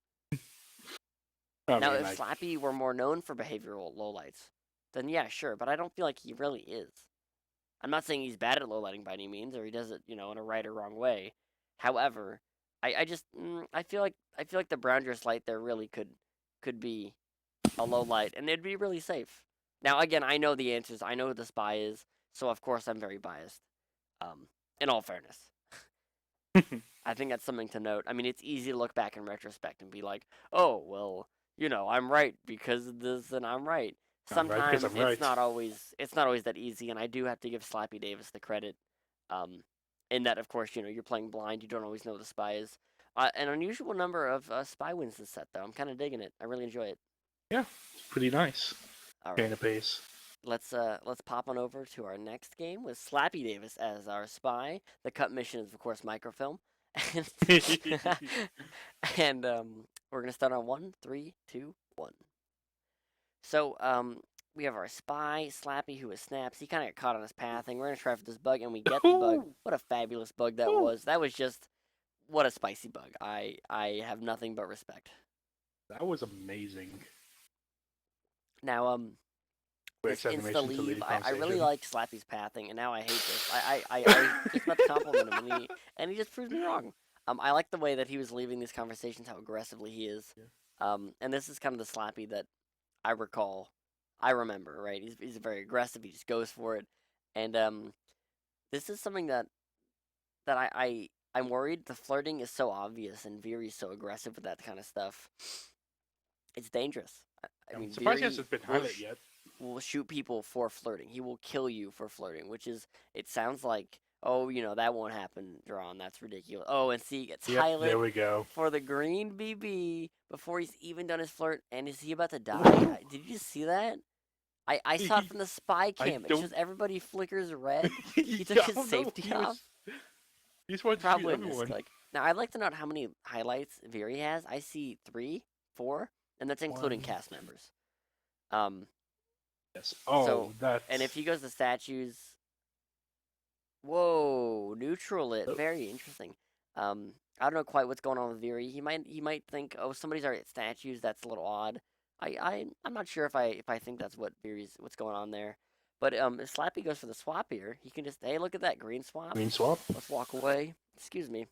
Speaker 2: I
Speaker 1: Now,
Speaker 2: mean,
Speaker 1: if
Speaker 2: like,
Speaker 1: Slappy were more known for behavioral lowlights, then yeah, sure. But I don't feel like he really is. I'm not saying he's bad at lowlighting by any means, or he does it, in a right or wrong way. However, I just I feel like the brown dress light there really could be a low light, and it'd be really safe. Now, again, I know the answers. I know who the spy is, so of course I'm very biased. In all fairness, I think that's something to note. I mean, it's easy to look back in retrospect and be like, "Oh, well, I'm right because of this, and I'm right."
Speaker 2: I'm right because
Speaker 1: Sometimes
Speaker 2: I'm
Speaker 1: it's
Speaker 2: right.
Speaker 1: not always it's not always that easy, and I do have to give Slappy Davis the credit. Um, in that, of course, you're playing blind. You don't always know who the spy is. An unusual number of spy wins this set, though. I'm kind of digging it. I really enjoy it.
Speaker 2: Yeah, it's pretty nice.
Speaker 1: All
Speaker 2: Kind
Speaker 1: right,
Speaker 2: of pace.
Speaker 1: let's pop on over to our next game with Slappy Davis as our spy. The cut mission is, of course, microfilm. And, and we're gonna start on one, three, two, one. So we have our spy Slappy who is Snaps. He kind of got caught on his pathing. We're gonna try for this bug, and we get the bug.
Speaker 2: Ooh,
Speaker 1: What a fabulous bug that
Speaker 2: ooh,
Speaker 1: was! That was just what a spicy bug. I have nothing but respect.
Speaker 2: that was amazing.
Speaker 1: Now
Speaker 2: Quick
Speaker 1: this insta
Speaker 2: animation to
Speaker 1: leave,
Speaker 2: leave
Speaker 1: I really
Speaker 2: conversation.
Speaker 1: like Slappy's pathing, and now I hate this. I was just about to compliment him, and he just proves me wrong. I like the way that he was leaving these conversations, how aggressively he is.
Speaker 2: Yeah.
Speaker 1: And this is kind of the Slappy that I recall, I remember, right? He's very aggressive. He just goes for it, and this is something that I'm worried. The flirting is so obvious, and Viri's so aggressive with that kind of stuff. It's dangerous. I
Speaker 2: I'm
Speaker 1: mean,
Speaker 2: surprised he
Speaker 1: Viri
Speaker 2: hasn't been
Speaker 1: will
Speaker 2: highlighted yet.
Speaker 1: will shoot people for flirting. He will kill you for flirting, which is it sounds like oh that won't happen. Drawn. That's ridiculous. Oh, and see, he gets
Speaker 2: Yep,
Speaker 1: highlighted
Speaker 2: there we go.
Speaker 1: for the green BB before he's even done his flirt. And is he about to die? Did you just see that? I saw it from the spy
Speaker 2: I
Speaker 1: cam. It's
Speaker 2: don't.
Speaker 1: just everybody flickers red. He took
Speaker 2: Yeah,
Speaker 1: his
Speaker 2: oh no,
Speaker 1: safety off.
Speaker 2: he just wanted to shoot
Speaker 1: Probably
Speaker 2: everyone.
Speaker 1: misclick. Now I'd like to know how many highlights Viri has. I see 3, 4, and that's including
Speaker 2: One.
Speaker 1: cast members. Um,
Speaker 2: Yes. Oh,
Speaker 1: so and if
Speaker 2: that's.
Speaker 1: he goes to statues, whoa, neutral it.
Speaker 2: Oh,
Speaker 1: Very interesting. I don't know quite what's going on with Viri. He might think, oh, somebody's already at statues. That's a little odd. I'm not sure if I think that's what's going on there. But if Slappy goes for the swap here, he can just hey look at that green swap.
Speaker 2: green swap.
Speaker 1: Let's walk away. Excuse me.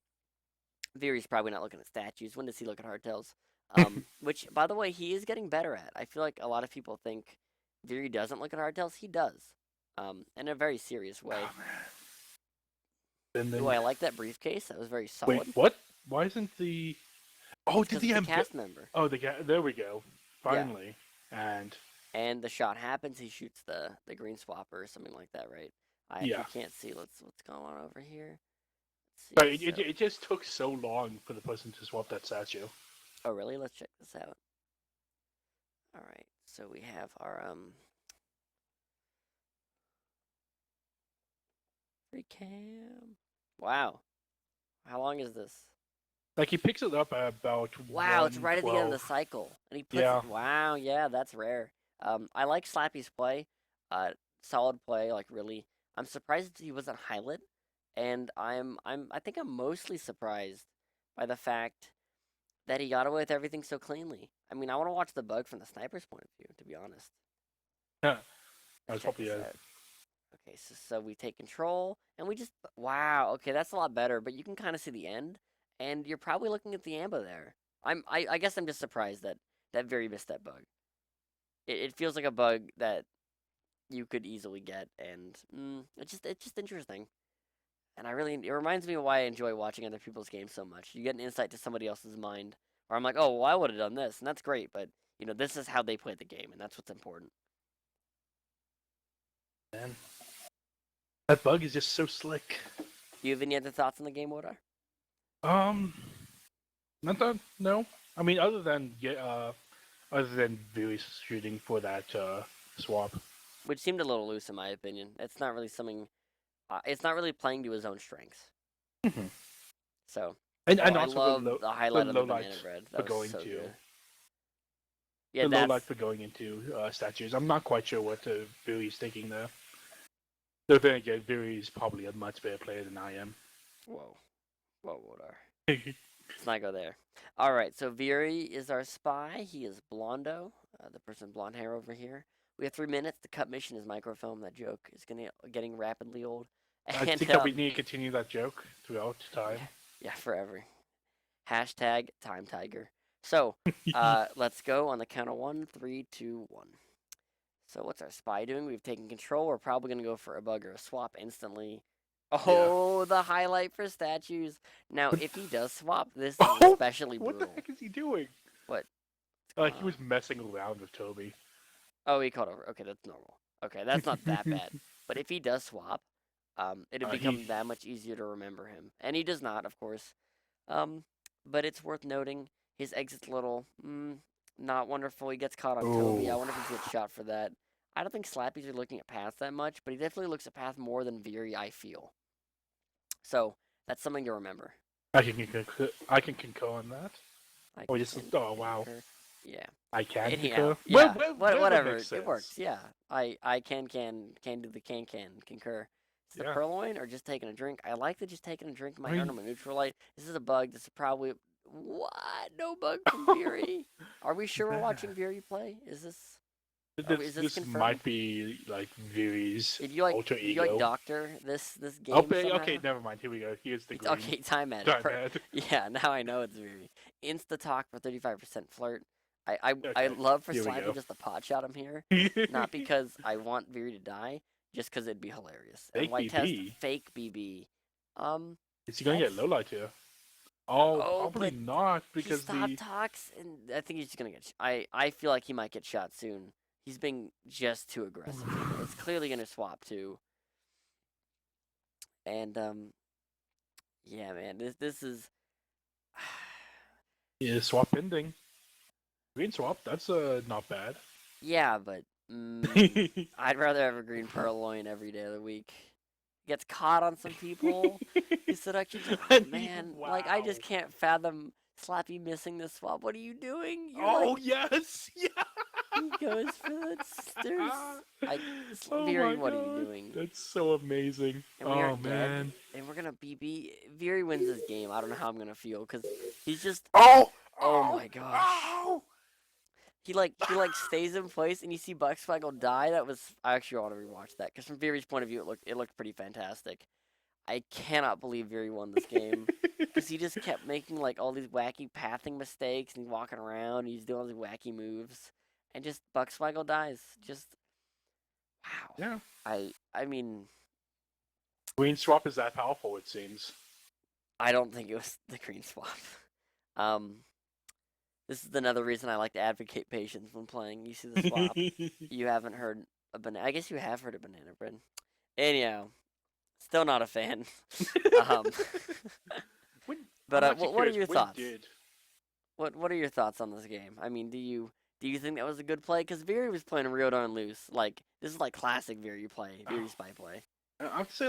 Speaker 1: Viri's probably not looking at statues. When does he look at hardtails? Which by the way he is getting better at. I feel like a lot of people think Viri doesn't look at hardtails. He does. In a very serious way.
Speaker 2: Oh man. And
Speaker 1: Ooh,
Speaker 2: then
Speaker 1: I like that briefcase. That was very
Speaker 2: wait,
Speaker 1: solid.
Speaker 2: what? Why isn't the? Oh,
Speaker 1: It's
Speaker 2: did
Speaker 1: because
Speaker 2: the
Speaker 1: it's a cast member.
Speaker 2: Oh, the there we go.
Speaker 1: Yeah.
Speaker 2: Finally, and
Speaker 1: And the shot happens. He shoots the green swapper or something like that, right? If
Speaker 2: yeah.
Speaker 1: you can't see, what's going on over here.
Speaker 2: But
Speaker 1: Let's see.
Speaker 2: it just took so long for the person to swap that statue.
Speaker 1: Oh really? Let's check this out. All right. So we have our free cam. Wow. How long is this?
Speaker 2: Like he picks it up at about
Speaker 1: Wow, it's right at the end of the
Speaker 2: 1:12.
Speaker 1: cycle, and he puts
Speaker 2: Yeah.
Speaker 1: it. Wow, yeah, that's rare. I like Slappy's play. Solid play, like really. I'm surprised he wasn't highlight, and I think I'm mostly surprised by the fact that he got away with everything so cleanly. I mean, I want to watch the bug from the sniper's point of view, to be honest.
Speaker 2: Yeah. That was
Speaker 1: Check
Speaker 2: probably
Speaker 1: this
Speaker 2: a
Speaker 1: out. Okay, so we take control, and we just wow. Okay, that's a lot better, but you can kind of see the end, and you're probably looking at the ambo there. I guess I'm just surprised that Very missed that bug. It feels like a bug that you could easily get, and it's just interesting. And it reminds me of why I enjoy watching other people's games so much. You get an insight to somebody else's mind, or I'm like, oh, well, I would have done this, and that's great. But this is how they played the game, and that's what's important.
Speaker 2: Man, that bug is just so slick.
Speaker 1: Do you have any other thoughts on the game, Wodar?
Speaker 2: Um, not that. No, I mean other than Veery's shooting for that swap.
Speaker 1: Which seemed a little loose in my opinion. It's not really something. It's not really playing to his own strengths.
Speaker 2: Mm-hmm.
Speaker 1: So,
Speaker 2: And
Speaker 1: I
Speaker 2: also
Speaker 1: love the highlight of the
Speaker 2: low light
Speaker 1: banana bread.
Speaker 2: for
Speaker 1: That was
Speaker 2: going
Speaker 1: so
Speaker 2: to
Speaker 1: good. Yeah,
Speaker 2: the low
Speaker 1: that's
Speaker 2: light for going into statues. I'm not quite sure what Veery's thinking there. Though then again, Veery's probably a much better player than I am.
Speaker 1: whoa, Wodar. Let's not go there. All right, so Veery is our spy. He is Blondo, the person with blonde hair over here. We have 3 minutes. The cut mission is microfilm. That joke is getting rapidly old.
Speaker 2: I
Speaker 1: And
Speaker 2: think that we need to continue that joke throughout time.
Speaker 1: yeah, forever. Hashtag Time Tiger. So, let's go on the count of 1, 3, 2, 1. So what's our spy doing? We've taken control. We're probably gonna go for a bug or a swap instantly. Oh, the highlight for statues. Now, if he does swap, this is especially
Speaker 2: What
Speaker 1: brutal.
Speaker 2: the heck is he doing?
Speaker 1: What?
Speaker 2: He was messing around with Toby.
Speaker 1: Oh, he caught over. Okay, that's normal. Okay, that's not that bad. But if he does swap, it'd become that much easier to remember him. And he does not, of course. But it's worth noting his exit's a little not wonderful. He gets caught on Toby. I wonder if he gets shot for that. I don't think Slappy's are looking at path that much, but he definitely looks at path more than Veery, I feel. So that's something to remember.
Speaker 2: I can concur on that. Oh wow.
Speaker 1: Concur. Yeah.
Speaker 2: I can
Speaker 1: Anyhow,
Speaker 2: concur.
Speaker 1: yeah.
Speaker 2: Well,
Speaker 1: whatever.
Speaker 2: makes
Speaker 1: It works. Yeah. I can do the can concur. Is the purloin or just taking a drink? I like that just taking a drink might earn him a neutral light. This is a bug. This is probably what? No bug from Veery. Are we sure we're watching Veery play? Is this
Speaker 2: This
Speaker 1: confirmed?
Speaker 2: might be like Veery's alter ego.
Speaker 1: Did you like doctor this game?
Speaker 2: Okay, never mind. Here we go. Here's the green.
Speaker 1: Okay, time ad. Yeah, now I know it's Veery. Insta talk for 35% flirt. I love for Slappy just to pot shot him here, not because I want Veery to die, just because it'd be hilarious.
Speaker 2: Fake
Speaker 1: and white
Speaker 2: BB.
Speaker 1: Test fake BB.
Speaker 2: Is he gonna get low light here? Oh, probably not because
Speaker 1: he stopped talks, and I think he's just gonna get. I feel like he might get shot soon. He's being just too aggressive. It's clearly gonna swap too. And yeah, man, this is.
Speaker 2: Yeah, swap pending. Green swap. That's not bad.
Speaker 1: Yeah, but I'd rather have a green purloin every day of the week. Gets caught on some people. His seduction, man.
Speaker 2: Wow.
Speaker 1: Like I just can't fathom Slappy missing this swap. What are you doing?
Speaker 2: Yes, yeah.
Speaker 1: He goes for the stairs. Veery, what are you doing?
Speaker 2: That's so amazing.
Speaker 1: And we are dead, and we're gonna BB. Veery wins this game. I don't know how I'm gonna feel because he's just. Oh my gosh.
Speaker 2: Oh.
Speaker 1: He stays in place, and you see Bucksfagel die. I actually want to rewatch that because from Veery's point of view, it looked pretty fantastic. I cannot believe Veery won this game because he just kept making like all these wacky pathing mistakes and he's walking around. And he's doing all these wacky moves, and just Bucksfagel dies. Just wow.
Speaker 2: Yeah.
Speaker 1: I mean,
Speaker 2: green swap is that powerful. It seems.
Speaker 1: I don't think it was the green swap. This is another reason I like to advocate patience when playing. You see the swap. You haven't heard a banana. I guess you have heard of banana bread. Anyhow, still not a fan. But what are your thoughts? What are your thoughts on this game? I mean, do you think that was a good play? Because Veery was playing real darn loose. Like this is like classic Veery play, Veery spy play.
Speaker 2: I would say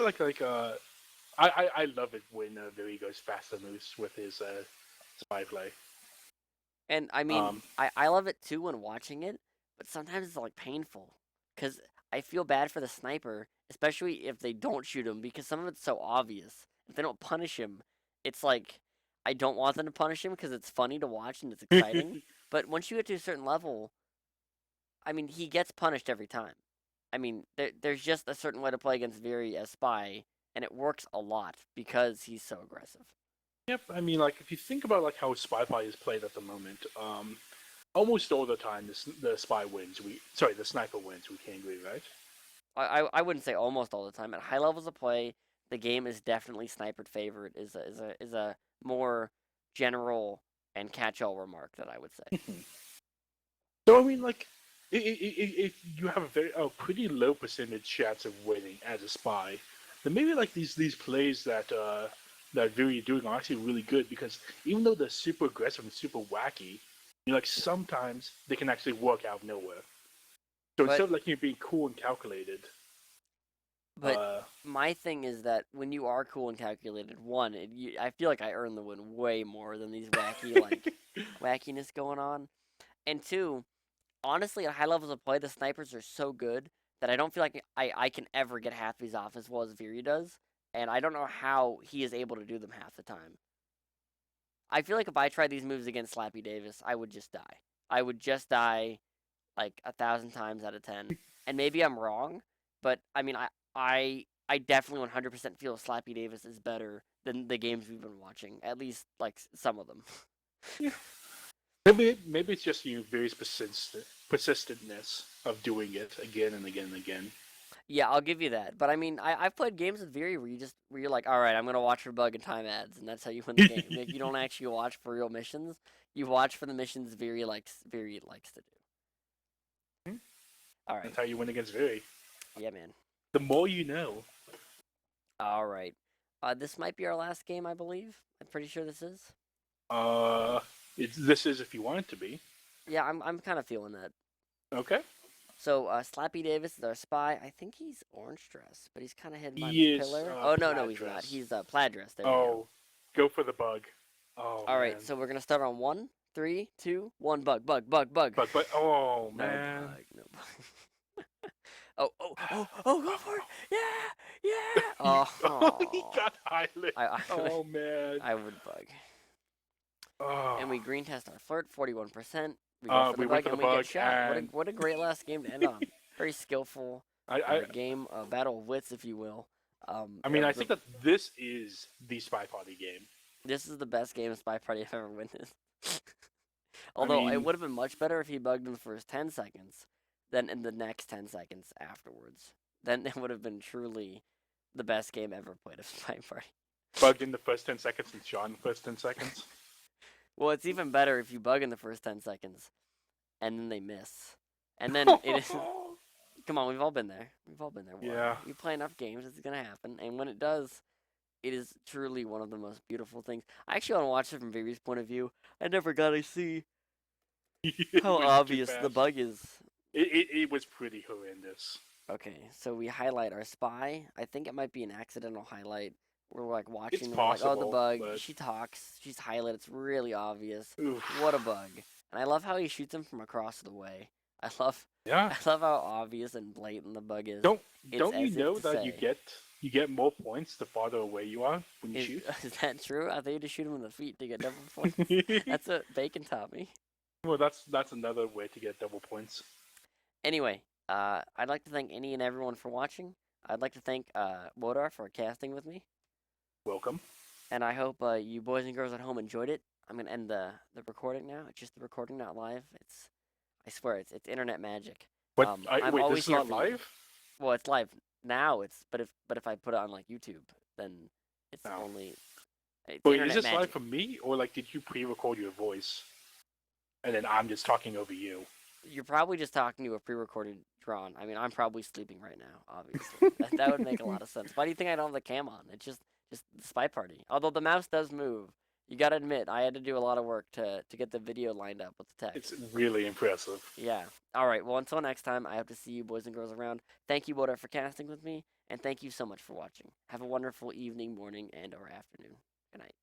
Speaker 2: I love it when Veery goes fast and loose with his spy play.
Speaker 1: And I mean, I love it too when watching it, but sometimes it's like painful because I feel bad for the sniper, especially if they don't shoot him because some of it's so obvious. If they don't punish him, it's like I don't want them to punish him because it's funny to watch and it's exciting. But once you get to a certain level, I mean, he gets punished every time. I mean, there's just a certain way to play against Veery as spy, and it works a lot because he's so aggressive.
Speaker 2: Yep. I mean, like if you think about like how Spy Party is played at the moment, almost all the time the spy wins. The sniper wins. We can agree, right?
Speaker 1: I wouldn't say almost all the time. At high levels of play, the game is definitely snipered favorite. Is a more general and catch-all remark that I would say.
Speaker 2: So I mean, like, if you have a pretty low percentage chance of winning as a spy, then maybe like these plays that Viri are doing are actually really good because even though they're super aggressive and super wacky, like sometimes they can actually work out of nowhere. So
Speaker 1: But
Speaker 2: instead of like being cool and calculated,
Speaker 1: but
Speaker 2: uh,
Speaker 1: my thing is that when you are cool and calculated, one, I feel like I earn the win way more than these wacky wackiness going on, and two, honestly, at high levels of play, the snipers are so good that I don't feel like I can ever get half these off as well as Viri does, and I don't know how he is able to do them half the time. I feel like if I tried these moves against Slappy Davis, I would just die. I would just die like 1,000 times out of 10. And maybe I'm wrong, but I mean, I definitely 100% feel Slappy Davis is better than the games we've been watching. At least like some of them.
Speaker 2: yeah, maybe it's just very persistentness of doing it again and again and again.
Speaker 1: Yeah, I'll give you that. But I mean, I've played games with Viri where you're like, all right, I'm gonna watch for bug and time ads, and that's how you win the game. Like you don't actually watch for real missions. You watch for the missions Viri likes to do. All right.
Speaker 2: That's how you win against Viri.
Speaker 1: Yeah, man.
Speaker 2: The more you know.
Speaker 1: All right. This might be our last game, I believe. I'm pretty sure this is.
Speaker 2: Uh, this is if you want it to be.
Speaker 1: Yeah, I'm kind of feeling that.
Speaker 2: Okay.
Speaker 1: So, Slappy Davis is our spy. I think he's orange dress, but he's kind of hidden by this
Speaker 2: He is
Speaker 1: pillar. Oh no, no,
Speaker 2: plaid
Speaker 1: he's not.
Speaker 2: dress.
Speaker 1: He's plaid dress. There we go.
Speaker 2: Oh, go for the bug. Oh
Speaker 1: All right,
Speaker 2: man.
Speaker 1: so we're gonna start on 1, 3, 2, 1. Bug, bug, bug, bug.
Speaker 2: But oh
Speaker 1: No
Speaker 2: man.
Speaker 1: bug, no bug. Oh, go for it! Yeah, yeah.
Speaker 2: Oh, he
Speaker 1: Oh,
Speaker 2: got eyelid.
Speaker 1: I
Speaker 2: Oh man.
Speaker 1: I would bug.
Speaker 2: Oh.
Speaker 1: And we green test our flirt, 41%. We go for the
Speaker 2: We went
Speaker 1: bug
Speaker 2: for the
Speaker 1: and we get
Speaker 2: bug,
Speaker 1: shot.
Speaker 2: and
Speaker 1: What a great last game to end on. Very skillful
Speaker 2: I
Speaker 1: game, battle of wits, if you will.
Speaker 2: I mean I think that this is the Spy Party game.
Speaker 1: This is the best game of Spy Party I've ever witnessed.
Speaker 2: I
Speaker 1: Although it
Speaker 2: mean,
Speaker 1: would have been much better if he bugged in the first 10 seconds than in the next 10 seconds afterwards. Then it would have been truly the best game ever played of Spy Party.
Speaker 2: bugged in the first 10 seconds and shot in the first 10 seconds.
Speaker 1: Well, it's even better if you bug in the first 10 seconds and then they miss. And then it is. Come on, we've all been there. We've all been there.
Speaker 2: Yeah.
Speaker 1: You play enough games, it's going to happen. And when it does, it is truly one of the most beautiful things. I actually want to watch it from Viri's point of view. I never got to see how obvious the bug is.
Speaker 2: It was pretty horrendous.
Speaker 1: Okay, so we highlight our spy. I think it might be an accidental highlight. We're like watching
Speaker 2: It's
Speaker 1: and we're like, oh, the
Speaker 2: possible,
Speaker 1: bug.
Speaker 2: but-
Speaker 1: She talks. She's highlighted. It's really obvious.
Speaker 2: Oof.
Speaker 1: What a bug. And I love how he shoots him from across the way. I love
Speaker 2: Yeah.
Speaker 1: how obvious and blatant the bug is.
Speaker 2: Don't
Speaker 1: It's
Speaker 2: don't you
Speaker 1: as if
Speaker 2: know
Speaker 1: to
Speaker 2: that you
Speaker 1: say-
Speaker 2: get more points the farther away you are when you shoot?
Speaker 1: Is that true? I thought you just shoot him in the feet to get double points. That's what Bacon taught me.
Speaker 2: Well, that's another way to get double points.
Speaker 1: Anyway, I'd like to thank any and everyone for watching. I'd like to thank Wodar for casting with me.
Speaker 2: Welcome.
Speaker 1: And I hope you boys and girls at home enjoyed it. I'm gonna end the recording now. It's just the recording, not live. I swear it's internet magic.
Speaker 2: But
Speaker 1: I'm
Speaker 2: wait,
Speaker 1: always
Speaker 2: this is
Speaker 1: here
Speaker 2: not
Speaker 1: for you.
Speaker 2: live?
Speaker 1: Well, it's live now. But if I put it on like YouTube, then it's
Speaker 2: Oh.
Speaker 1: only. It's
Speaker 2: Wait,
Speaker 1: internet
Speaker 2: is this
Speaker 1: magic.
Speaker 2: live for me, or like did you pre-record your voice, and then I'm just talking over you?
Speaker 1: You're probably just talking to a pre-recorded Drawn. I mean, I'm probably sleeping right now. Obviously, that would make a lot of sense. Why do you think I don't have the cam on? It's just the Spy Party. Although the mouse does move. You gotta admit, I had to do a lot of work to get the video lined up with the text.
Speaker 2: It's really impressive.
Speaker 1: Yeah. All right. Well, until next time, I hope to see you boys and girls around. Thank you, Wodar, for casting with me, and thank you so much for watching. Have a wonderful evening, morning, and/or afternoon. Good night.